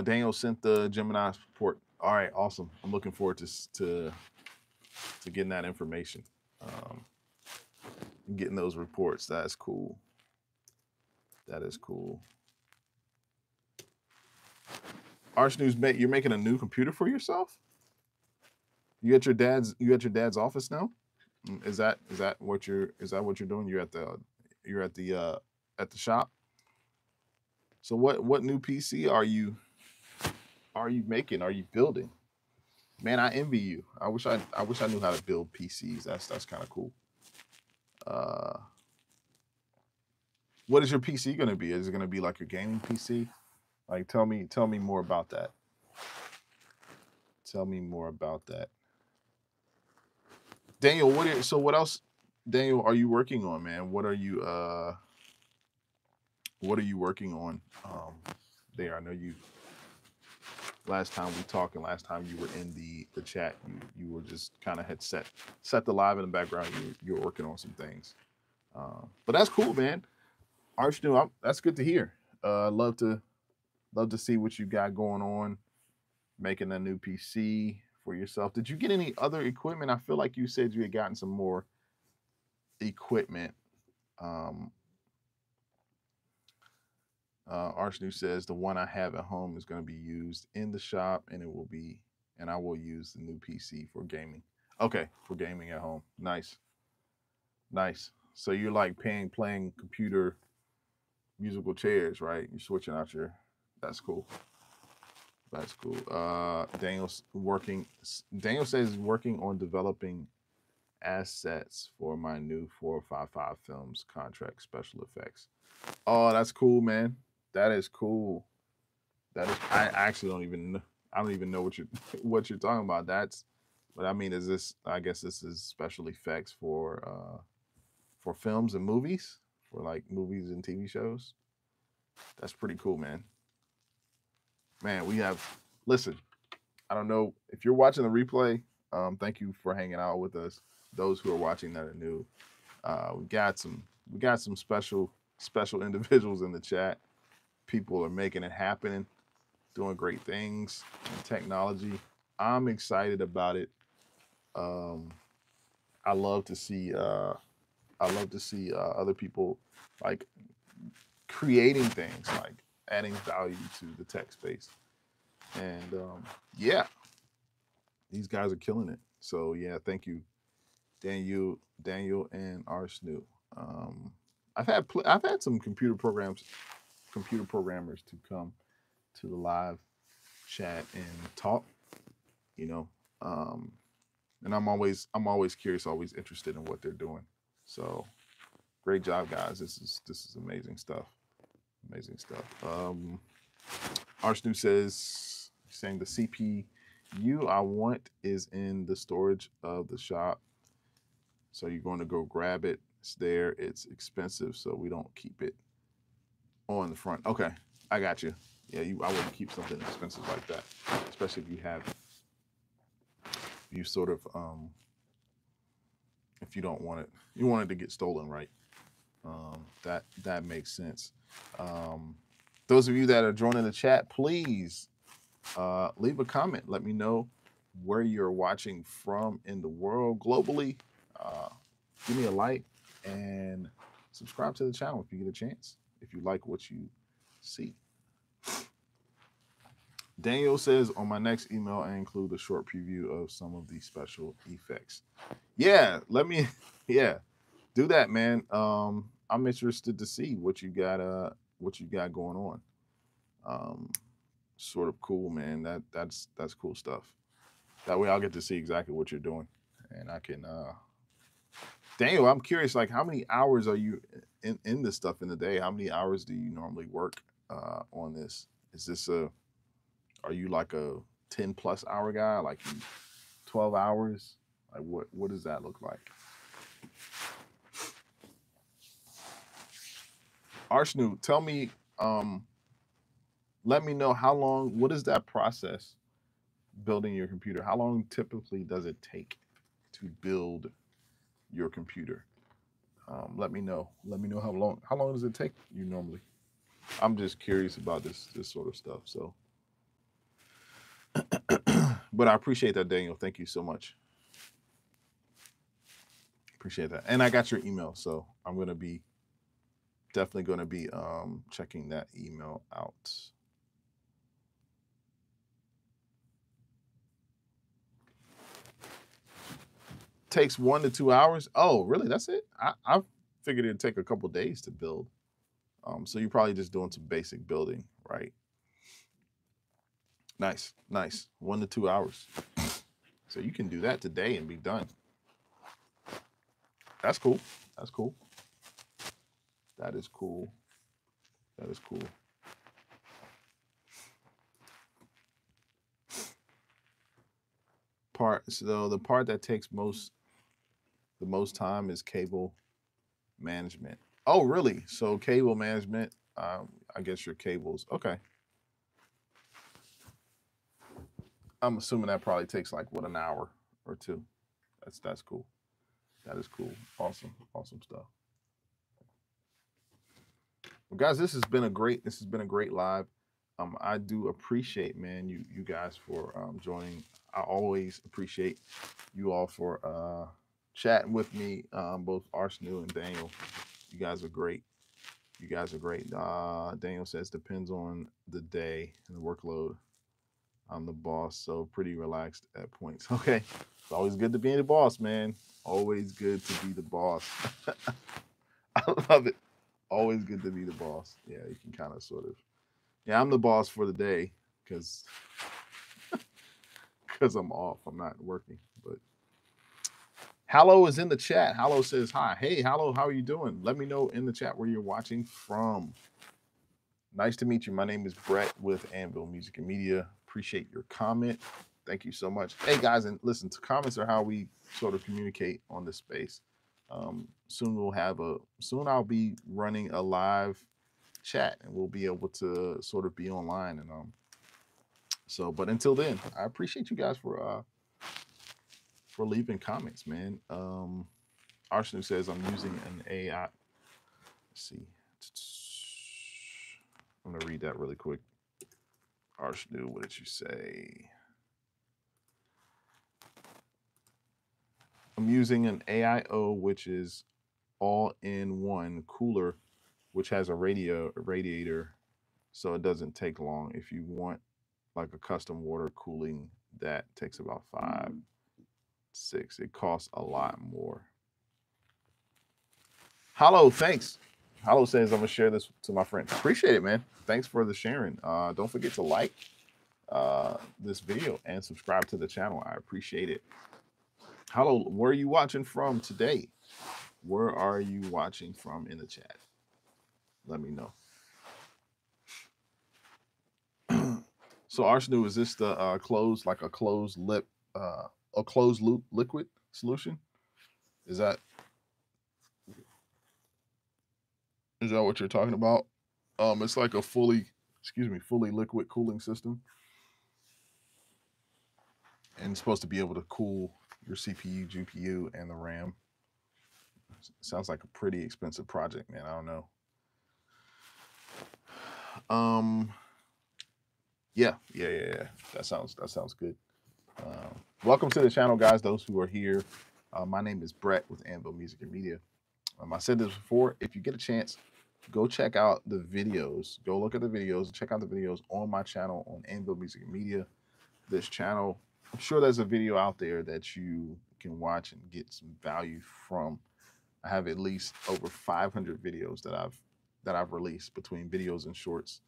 A: Daniel sent the Gemini report. All right, awesome. I'm looking forward to getting that information, getting those reports. That's cool. That is cool. Arshnu's you're making a new computer for yourself? You at your dad's office now? Is that what you're doing? You're at the shop. So what new PC are you making? Are you building? Man, I envy you. I wish I knew how to build PCs. That's kind of cool. What is your PC going to be? Is it going to be like your gaming PC? Like tell me more about that. Tell me more about that. Daniel, what else, Daniel, are you working on, man? What are you working on there? I know you last time we talked and last time you were in the chat, you were just kind of had set the live in the background. You were working on some things. But that's cool, man. Arshnu, that's good to hear. Love to see what you got going on, making a new PC for yourself. Did you get any other equipment? I feel like you said you had gotten some more equipment. Arshnu says the one I have at home is going to be used in the shop, and I will use the new PC for gaming. Okay, for gaming at home. Nice. So you're like playing computer musical chairs, right? You're switching out that's cool. That's cool. Daniel says he's working on developing assets for my new 455 Films contract special effects. Oh, that's cool, man. That is cool. I actually don't even know what you're talking about. But I mean, is this? I guess this is special effects for films and movies, for like movies and TV shows. That's pretty cool, man. Man, we have. Listen, I don't know if you're watching the replay. Thank you for hanging out with us. Those who are watching that are new, we got some special individuals in the chat. People are making it happen, doing great things in technology. I'm excited about it. Um, I love to see other people like creating things, like adding value to the tech space. And yeah, these guys are killing it. So yeah, thank you, Daniel and Arsnu. Um, I've had some computer programmers to come to the live chat and talk. You know, um, and I'm always curious, always interested in what they're doing. So great job, guys. This is amazing stuff. Amazing stuff. Arsnu says, saying the CPU I want is in the storage of the shop. So you're going to go grab it. It's there. It's expensive, so we don't keep it on the front. Okay, I got you. Yeah, I wouldn't keep something expensive like that, especially if you sort of if you don't want it, you want it to get stolen, right? That makes sense. Um, those of you that are joining the chat, please leave a comment. Let me know where you're watching from in the world globally. Uh, Give me a like and subscribe to the channel if you get a chance, if you like what you see. Daniel says, on my next email, I include a short preview of some of the special effects. Yeah, yeah, do that, man. I'm interested to see what you got going on. Um, Sort of cool, man. That's cool stuff. That way I'll get to see exactly what you're doing, and I can Daniel, I'm curious, like how many hours are you in this stuff in the day? How many hours do you normally work on this? Is this are you like a 10 plus hour guy? Like 12 hours? Like what does that look like? Arshnu, tell me, let me know what is that process building your computer? How long typically does it take to build your computer? Let me know. Let me know how long does it take you normally? I'm just curious about this sort of stuff. So, but I appreciate that, Daniel. Thank you so much. Appreciate that. And I got your email, so I'm definitely gonna be checking that email out. Takes 1 to 2 hours. Oh, really? That's it? I figured it'd take a couple days to build. So you're probably just doing some basic building, right? Nice, nice. 1 to 2 hours. So you can do that today and be done. That's cool. That's cool. That is cool. That is cool. So the part that takes the most time is cable management. Oh, really? So cable management. I guess your cables. Okay. I'm assuming that probably takes like what, an hour or two. That's cool. That is cool. Awesome. Awesome stuff. Well, guys, this has been a great live. I do appreciate, man, you guys for joining. I always appreciate you all for chatting with me, both Arsenu and Daniel. You guys are great. You guys are great. Daniel says depends on the day and the workload. I'm the boss, so pretty relaxed at points. Okay, it's always good to be the boss, man. Always good to be the boss. I love it. Always good to be the boss. Yeah, you can kind of sort of. Yeah, I'm the boss for the day because I'm off. I'm not working. But Hallow is in the chat. Hallow says hi. Hey, Hallow, how are you doing? Let me know in the chat where you're watching from. Nice to meet you. My name is Brett with Anvil Music and Media. Appreciate your comment. Thank you so much. Hey guys, and listen, comments are how we sort of communicate on this space. Soon I'll be running a live chat, and we'll be able to sort of be online. And so, but until then, I appreciate you guys for leaving comments, man. Arshnu says I'm using an AI. Let's see. I'm gonna read that really quick. Arshnu, what did you say? I'm using an AIO, which is all-in-one cooler, which has a radiator, so it doesn't take long. If you want like a custom water cooling, that takes about 5, 6. It costs a lot more. Hollow, thanks. Hollow says I'm gonna share this to my friends. Appreciate it, man. Thanks for the sharing. Don't forget to like this video and subscribe to the channel. I appreciate it. Hollow, where are you watching from today? Where are you watching from in the chat? Let me know. So Arshnu, is this the closed, like a closed loop liquid solution? Is that what you're talking about? It's like a fully liquid cooling system, and it's supposed to be able to cool your CPU, GPU, and the RAM. Sounds like a pretty expensive project, man. I don't know. Yeah. That sounds good. Welcome to the channel, guys. Those who are here, my name is Brett with Anvil Music and Media. I said this before. If you get a chance, go check out the videos. Go look at the videos. Check out the videos on my channel on Anvil Music and Media. This channel, I'm sure there's a video out there that you can watch and get some value from. I have at least over 500 videos that I've released between videos and shorts.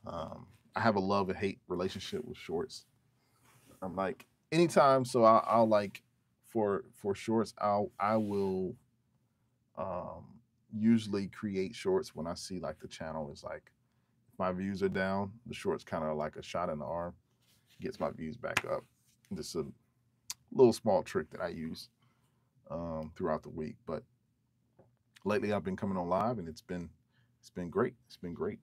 A: I have a love and hate relationship with shorts. I'm like, anytime, so I'll like for shorts, I will usually create shorts when I see like the channel is like, if my views are down, the shorts kind of like a shot in the arm, gets my views back up. Just a little small trick that I use throughout the week. But lately I've been coming on live, and it's been great. It's been great.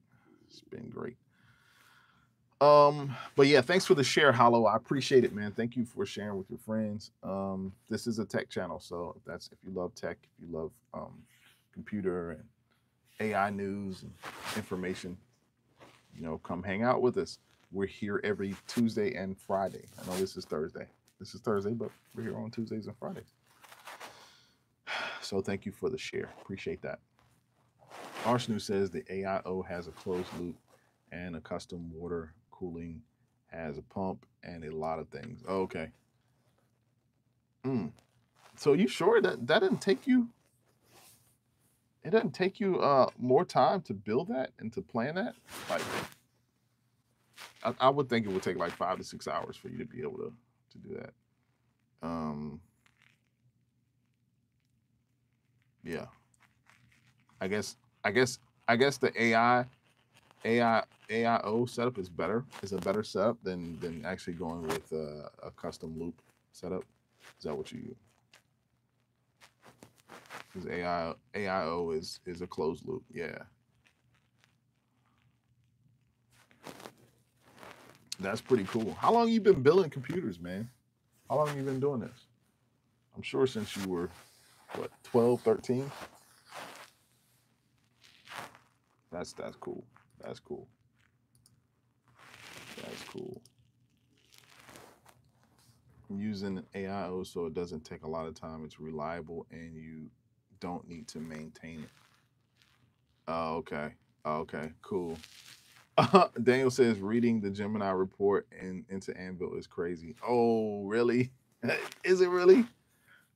A: But yeah, thanks for the share, Hollow. I appreciate it, man. Thank you for sharing with your friends. This is a tech channel, so if you love tech, if you love computer and AI news and information, come hang out with us. We're here every Tuesday and Friday. I know this is Thursday. But we're here on Tuesdays and Fridays. So thank you for the share. Appreciate that. Arshnu says the AIO has a closed loop and a custom water cooling, has a pump and a lot of things. Okay. So you sure that doesn't take you? It doesn't take you more time to build that and to plan that? Like, I would think it would take like 5 to 6 hours for you to be able to do that. Yeah. I guess the AIO setup is better. It's a better setup than actually going with a custom loop setup. Is that what you? Because AIO is a closed loop. Yeah. That's pretty cool. How long you been building computers, man? How long you been doing this? I'm sure since you were, what, 12, 13? That's cool. That's cool. I'm using AIO so it doesn't take a lot of time. It's reliable and you don't need to maintain it. Oh, okay. Okay, cool. Daniel says reading the Gemini report into Anvil is crazy. Oh, really? Is it really?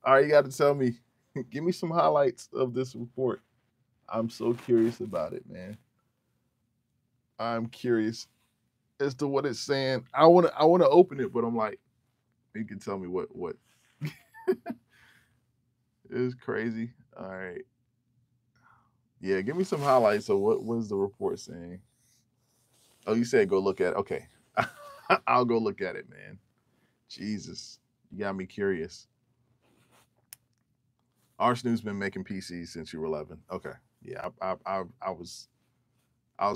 A: All right, you got to tell me. Give me some highlights of this report. I'm so curious about it, man. I'm curious as to what it's saying. I want to open it, but I'm like, you can tell me what. It's crazy. All right. Yeah, give me some highlights of what was the report saying. Oh, you said go look at it. Okay. I'll go look at it, man. Jesus, you got me curious. Arsenal's been making PCs since you were 11. Okay, yeah, I was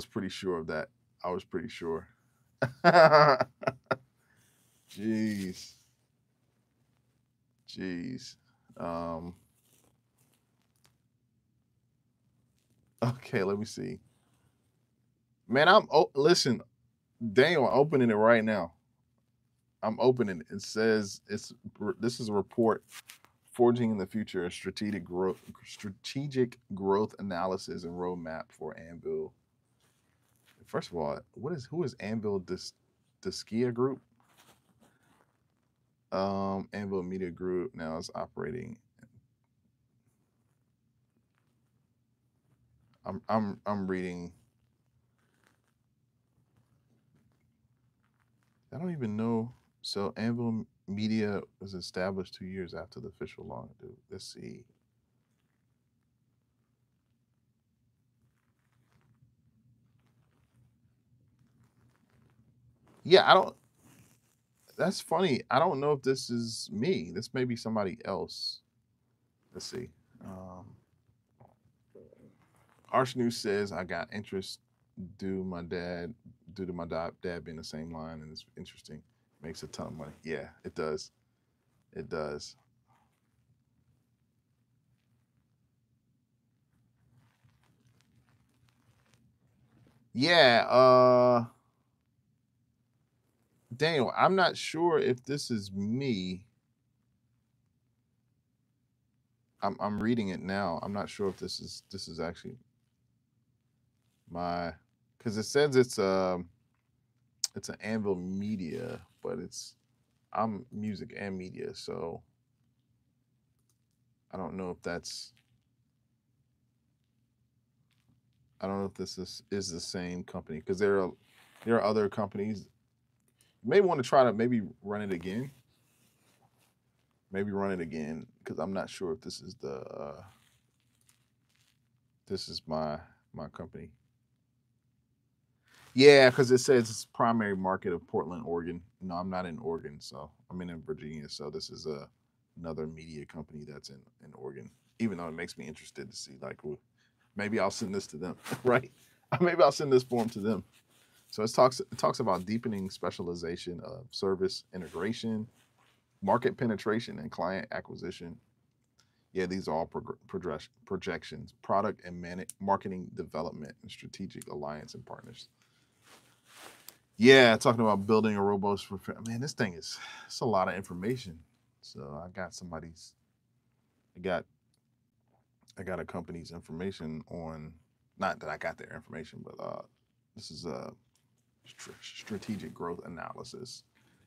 A: pretty sure of that. I was pretty sure. Jeez, jeez. Um, okay, let me see. Man, listen, Daniel, I'm opening it right now. I'm opening it. It says this is a report forging in the future, a strategic growth analysis and roadmap for Anvil. First of all, who is Anvil Diskia Group? Anvil Media Group now is operating. I'm reading. I don't even know. So Anvil Media was established 2 years after the official launch. Let's see. Yeah, I don't. That's funny. I don't know if this is me. This may be somebody else. Let's see. Arch News says I got interest due to my dad being the same line, and it's interesting. Makes a ton of money. Yeah, it does. It does. Yeah. Daniel, I'm not sure if this is me. I'm reading it now. I'm not sure if this is actually my, because it says it's an Anvil Media, but I'm music and media, so I don't know if that's I don't know if this is the same company, because there are other companies. You may want to try to maybe run it again. Maybe run it again, because I'm not sure if this is my company. Yeah, because it says it's primary market of Portland, Oregon. No, I'm not in Oregon, so I'm in Virginia. So this is another media company that's in Oregon. Even though it makes me interested to see, like, maybe I'll send this to them, right? Maybe I'll send this form to them. So it talks about deepening specialization of service integration, market penetration, and client acquisition. Yeah, these are all projections, product and marketing development, and strategic alliance and partners. Yeah, talking about building a robust. Man, this thing is it's a lot of information. So I got I got a company's information on. Not that I got their information, but this is a strategic growth analysis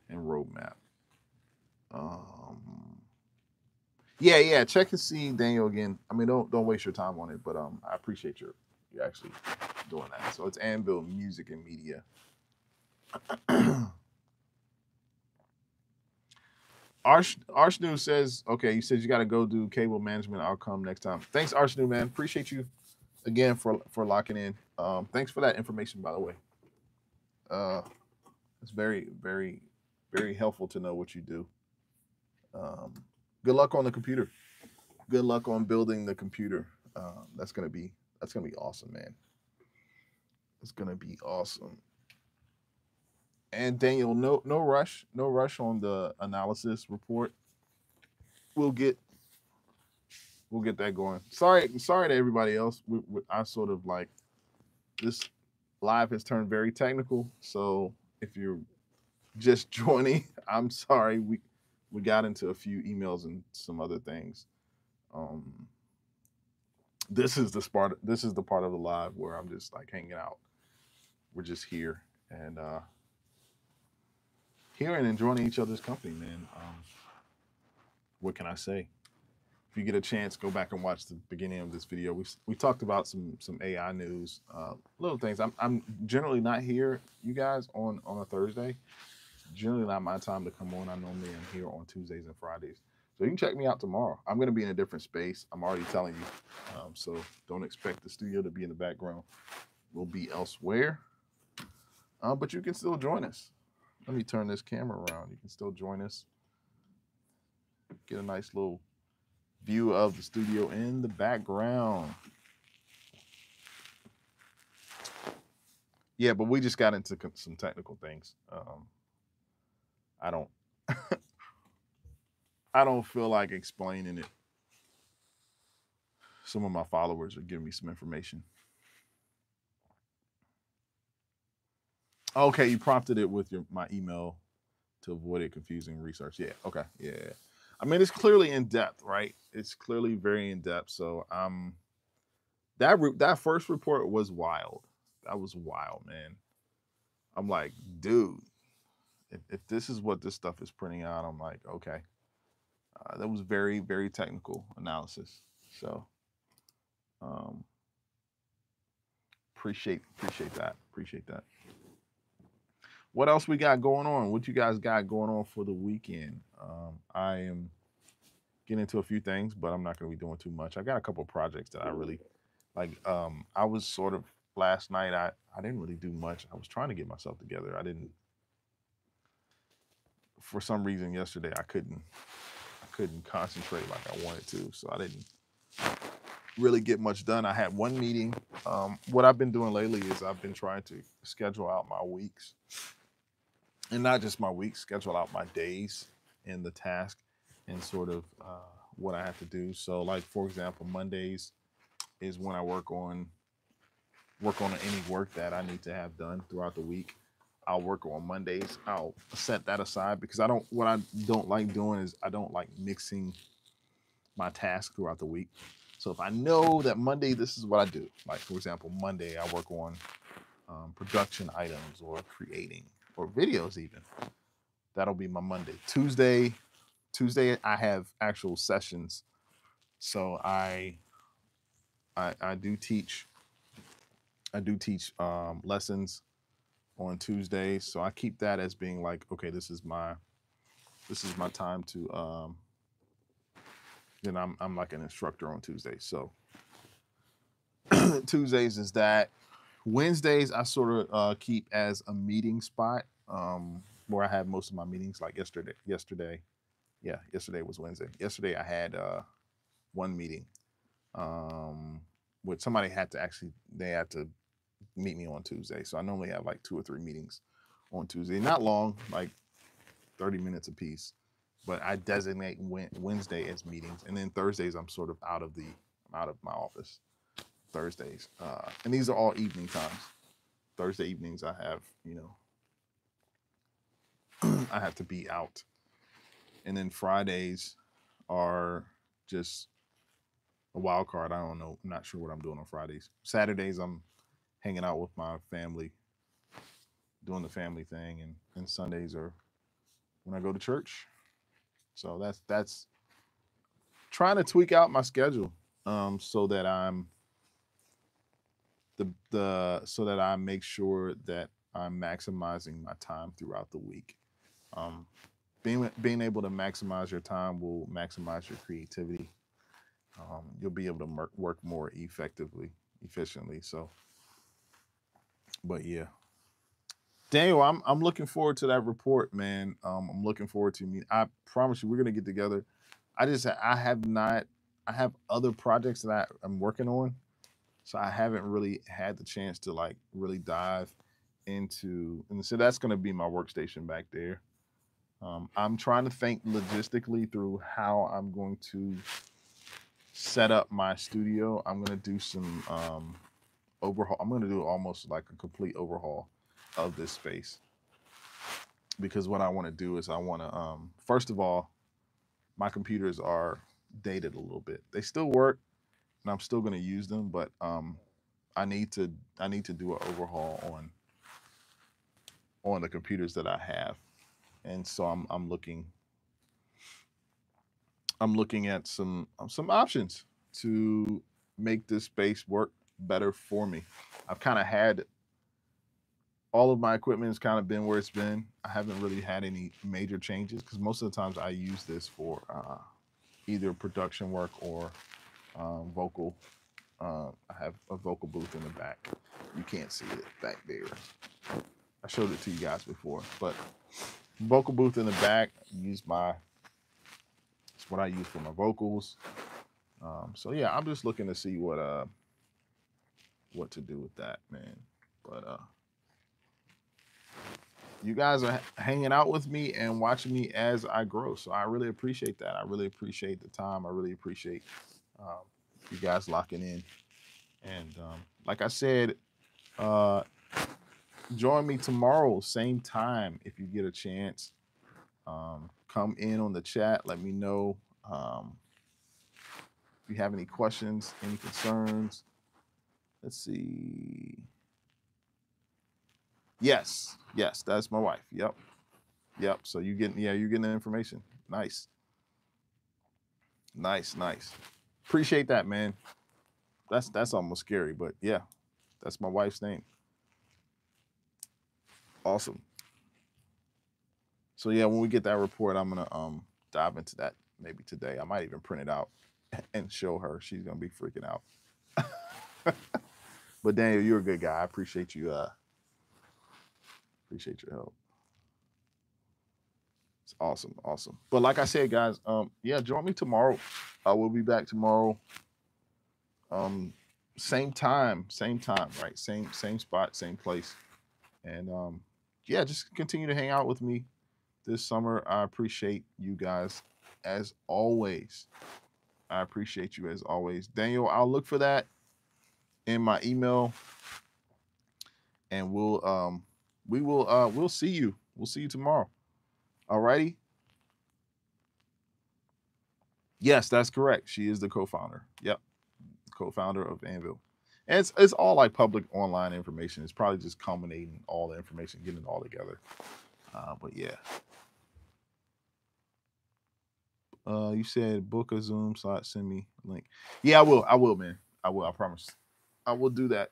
A: and roadmap. Um, yeah, yeah. Check and see Daniel again. I mean, don't waste your time on it, but I appreciate you actually doing that. So it's Anvil Music and Media. Arshnu says, okay, you said you got to go do cable management. I'll come next time. Thanks, Arshnu, man. Appreciate you again for locking in. Thanks for that information, by the way. Uh, it's very, very, very helpful to know what you do. Good luck on the computer. Good luck on building the computer. That's gonna be awesome, man. It's gonna be awesome. And Daniel, no rush on the analysis report. We'll get we'll get that going. Sorry to everybody else. I sort of like this live has turned very technical. So if you're just joining, I'm sorry. We got into a few emails and some other things. Um, this is the part of the live where I'm just like hanging out. We're just here and enjoying each other's company, man. What can I say? If you get a chance, go back and watch the beginning of this video. We talked about some AI news, little things. I'm generally not here, you guys, on a Thursday. Generally not my time to come on. I normally am here on Tuesdays and Fridays. So you can check me out tomorrow. I'm going to be in a different space. I'm already telling you. So don't expect the studio to be in the background. We'll be elsewhere. But you can still join us. Let me turn this camera around. You can still join us. Get a nice little view of the studio in the background. Yeah, but we just got into some technical things. I don't, I don't feel like explaining it. Some of my followers are giving me some information. Okay, you prompted it with my email to avoid it confusing research. Yeah. Okay. Yeah. I mean, it's clearly in depth, right? It's clearly very in depth. So, that first report was wild. That was wild, man. I'm like, dude, if this is what this stuff is printing out, I'm like, okay. That was very, very technical analysis. So, um, appreciate that. Appreciate that. What else we got going on? What you guys got going on for the weekend? I am getting into a few things, but I'm not going to be doing too much. I got a couple of projects that I really like. I was sort of last night. I didn't really do much. I was trying to get myself together. I didn't. For some reason, yesterday I couldn't concentrate like I wanted to, so I didn't really get much done. I had one meeting. What I've been doing lately is I've been trying to schedule out my weeks, and not just my weeks, schedule out my days and the task, and sort of what I have to do. So, like for example, Mondays is when I work on any work that I need to have done throughout the week. I'll work on Mondays. I'll set that aside because what I don't like doing is I don't like mixing my tasks throughout the week. So if I know that Monday, this is what I do. Like for example, Monday I work on production items or creating or videos even. That'll be my Monday. Tuesday I have actual sessions. So I do teach lessons on Tuesdays. So I keep that as being like, okay, this is my time to then I'm like an instructor on Tuesdays. So Tuesdays is that. Wednesdays I sort of keep as a meeting spot where I have most of my meetings. Like yesterday was Wednesday. Yesterday I had one meeting, which somebody they had to meet me on Tuesday. So I normally have like 2 or 3 meetings on Tuesday. Not long, like 30 minutes a piece. But I designate Wednesday as meetings, and then Thursdays I'm sort of out of my office. Thursdays, and these are all evening times. Thursday evenings I have I have to be out, and then Fridays are just a wild card. I don't know. I'm not sure what I'm doing on Fridays. Saturdays I'm hanging out with my family, doing the family thing, and Sundays are when I go to church. So that's trying to tweak out my schedule, so that I'm the so that I make sure that I'm maximizing my time throughout the week. Um, being able to maximize your time will maximize your creativity. You'll be able to work more efficiently. So, but yeah, Daniel, I'm looking forward to that report, man. I'm looking forward to me. I promise you, we're gonna get together. I have not. I have other projects that I'm working on, so I haven't really had the chance to like really dive into. And so that's gonna be my workstation back there. I'm trying to think logistically through how I'm going to set up my studio. I'm gonna do some overhaul. I'm gonna do almost like a complete overhaul of this space because what I want to do is I want to first of all, my computers are dated a little bit. They still work, and I'm still gonna use them, but I need to do an overhaul on the computers that I have, and so I'm looking at some options to make this space work better for me. I've kind of had all of my equipment has kind of been where it's been. I haven't really had any major changes because most of the times I use this for either production work or vocal. I have a vocal booth in the back. You can't see it back there. I showed it to you guys before, but vocal booth in the back. It's what I use for my vocals. So yeah, I'm just looking to see what to do with that, man. But you guys are hanging out with me and watching me as I grow. So I really appreciate that. I really appreciate the time. I really appreciate um, you guys locking in. And like I said, uh, join me tomorrow, same time if you get a chance. Come in on the chat. Let me know if you have any questions, any concerns. Let's see. Yes, that's my wife. Yep. So you're getting the information. Nice. Appreciate that, man. That's almost scary, but yeah, that's my wife's name. Awesome. So yeah, when we get that report, I'm gonna dive into that maybe today. I might even print it out and show her. She's gonna be freaking out. But Daniel, you're a good guy. I appreciate you. Appreciate your help. It's awesome. But like I said, guys, yeah, join me tomorrow. I will be back tomorrow. Same time, right? Same spot, same place. And yeah, just continue to hang out with me this summer. I appreciate you guys as always. I appreciate you as always. Daniel, I'll look for that in my email, and we'll see you. We'll see you tomorrow. Alrighty. Yes, that's correct. She is the co-founder. Yep, co-founder of Anvil. And it's all like public online information. It's probably just culminating all the information, getting it all together. But yeah. You said book a Zoom slot, send me a link. Yeah, I will, man. I will, I promise. I will do that.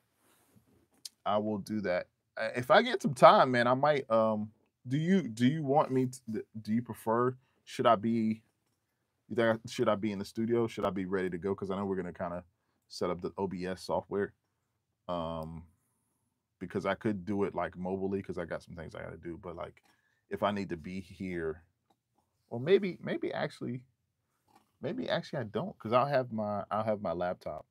A: I will do that. If I get some time, man, I might do you want me to, do you prefer should I be should I be in the studio? Should I be ready to go? Because I know we're gonna kind of set up the OBS software. Um because I could do it like mobilely because I got some things I gotta do. But like if I need to be here, or maybe actually I don't, because I'll have my laptop.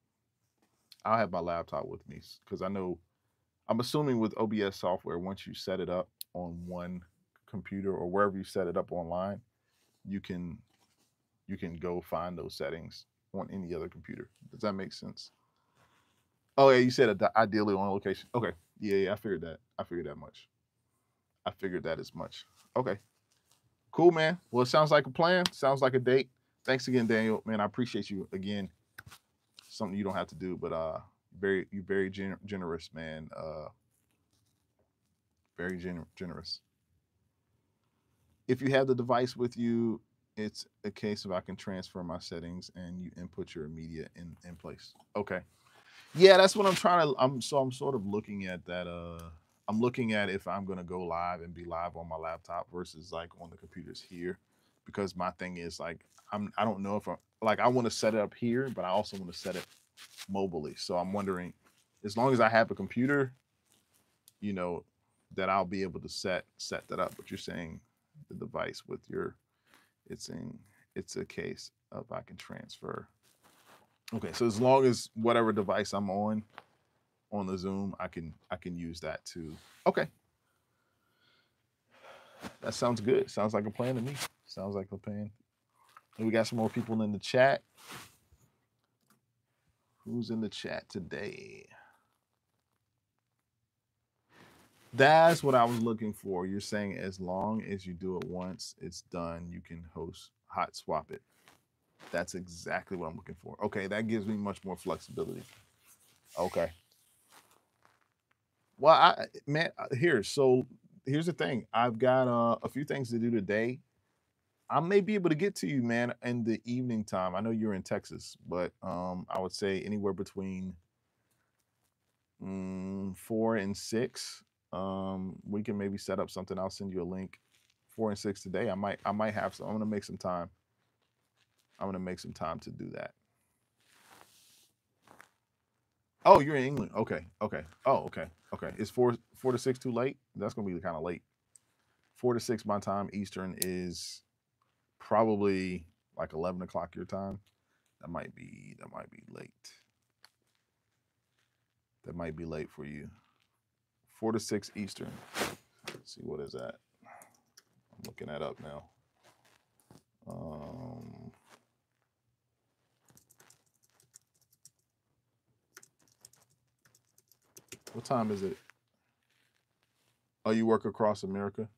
A: I'll have my laptop with me because I know I'm assuming with OBS software, once you set it up on one computer or wherever you set it up online, you can go find those settings on any other computer. Does that make sense? Oh yeah, you said ideally on location. Okay, yeah, I figured that. I figured that much. I figured that as much. Okay, cool, man. Well, it sounds like a plan. Sounds like a date. Thanks again, Daniel. Man, I appreciate you again. Something you don't have to do, but very generous, man. Very generous. If you have the device with you, it's a case of I can transfer my settings and you input your media in place. Okay. Yeah, that's what I'm trying to. I'm sort of looking at that. I'm looking at if I'm gonna go live and be live on my laptop versus like on the computers here, because my thing is like I don't know if I want to set it up here, but I also want to set it mobilely. So I'm wondering, as long as I have a computer, you know, that I'll be able to set that up. But you're saying the device with your it's a case of I can transfer. Okay, so as long as whatever device I'm on the Zoom, I can use that too. Okay, that sounds good. Sounds like a plan to me. Sounds like a plan. And we got some more people in the chat. Who's in the chat today? That's what I was looking for. You're saying as long as you do it once, it's done. You can hot swap it. That's exactly what I'm looking for. Okay, that gives me much more flexibility. Okay. Well, here's the thing. I've got a few things to do today. I may be able to get to you, man, in the evening time. I know you're in Texas, but I would say anywhere between 4 and 6. We can maybe set up something. I'll send you a link. 4 and 6 today. I might have some. I'm gonna make some time. I'm gonna make some time to do that. Oh, you're in England. Okay, okay. Oh, okay, okay. Is four to six too late? That's gonna be kind of late. 4 to 6 my time Eastern is probably like 11 o'clock your time. That might be late. That might be late for you. 4 to 6 Eastern. Let's see, what is that? I'm looking that up now. Um, what time is it? Oh, you work across America?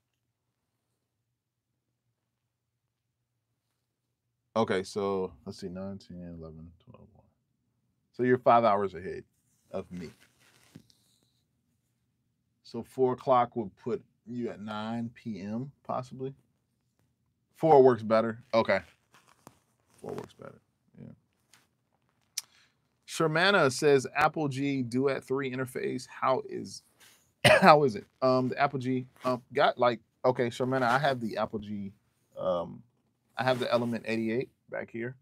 A: Okay, so let's see, 9, 10, 11, 12, 1. So you're 5 hours ahead of me. So 4 o'clock would put you at 9 p.m. possibly. Four works better. Okay, four works better. Yeah. Shermana says Apple G Duet 3 interface. How is how is it? The Apple G got like okay, Shermana, I have the Apple G. Um, I have the Element 88 back here.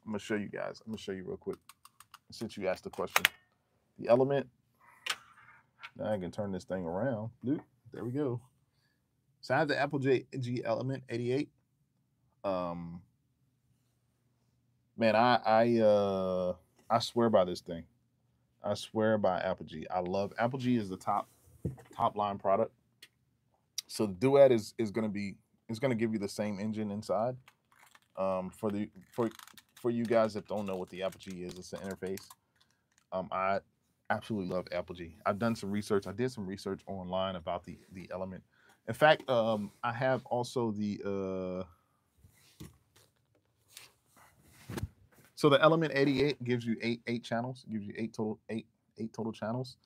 A: I'm gonna show you guys. I'm gonna show you real quick since you asked the question. The Element. Now I can turn this thing around. Loop. There we go. So I have the Apple G Element 88. Um, man, I swear by this thing. I swear by Apple G. I love Apple G is the top line product. So the Duet is gonna be is gonna give you the same engine inside. For the for you guys that don't know what the Apple G is, it's an interface. I absolutely love Apple G. I've done some research. I did some research online about the Element. In fact, I have also the so the Element 88 gives you eight channels. It gives you eight total channels.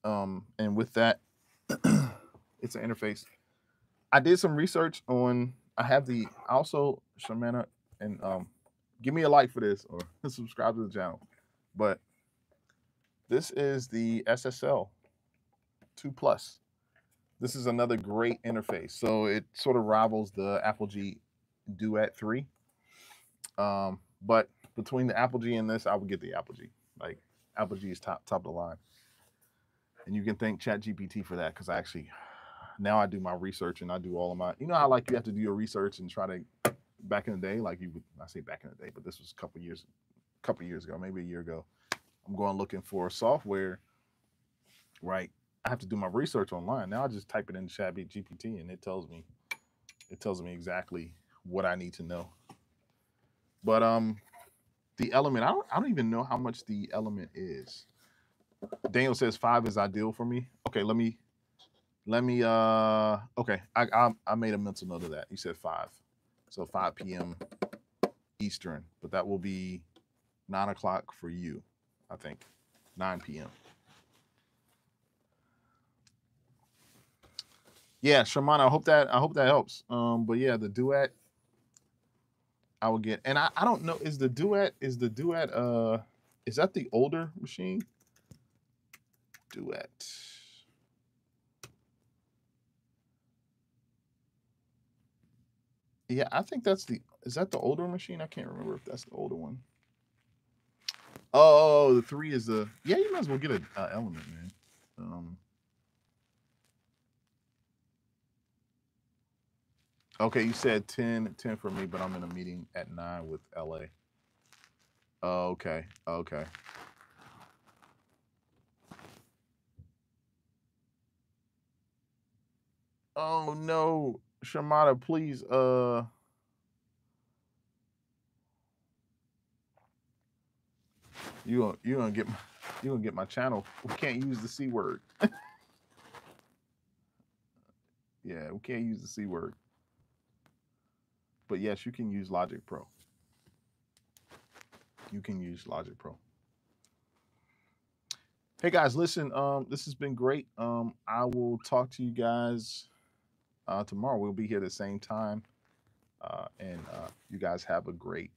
A: And with that, it's an interface. I did some research on. I have the also Shamana and give me a like for this or subscribe to the channel. But this is the SSL 2 Plus. This is another great interface. So it sort of rivals the Apple G Duet 3. But between the Apple G and this, I would get the Apple G. Like Apple G is top of the line. And you can thank ChatGPT for that because I actually now I do my research and I do all of my you know how like you have to do your research and try to back in the day, like you would I say back in the day, but this was a couple years ago, maybe a year ago. I'm going looking for software, right? I have to do my research online. Now I just type it in ChatGPT and it tells me exactly what I need to know. But the Element, I don't even know how much the Element is. Daniel says 5 is ideal for me. Okay, let me okay. I made a mental note of that. You said 5. So 5 p.m. Eastern, but that will be 9 o'clock for you, I think. 9 p.m. Yeah, Sherman, I hope that helps. But yeah, the Duet I will get, and I don't know, is the Duet is that the older machine? Duet. Yeah, I think that's the is that the older machine? I can't remember if that's the older one. Oh, the 3 is the yeah. You might as well get an Element, man. Um, okay, you said 10 for me, but I'm in a meeting at 9 with LA. Oh, okay, okay. Oh no, Shamada, please, you gonna get you gonna get my channel. We can't use the C word. Yeah, we can't use the C word. But yes, you can use Logic Pro. You can use Logic Pro. Hey guys, listen, this has been great. I will talk to you guys tomorrow. We'll be here at the same time. And you guys have a great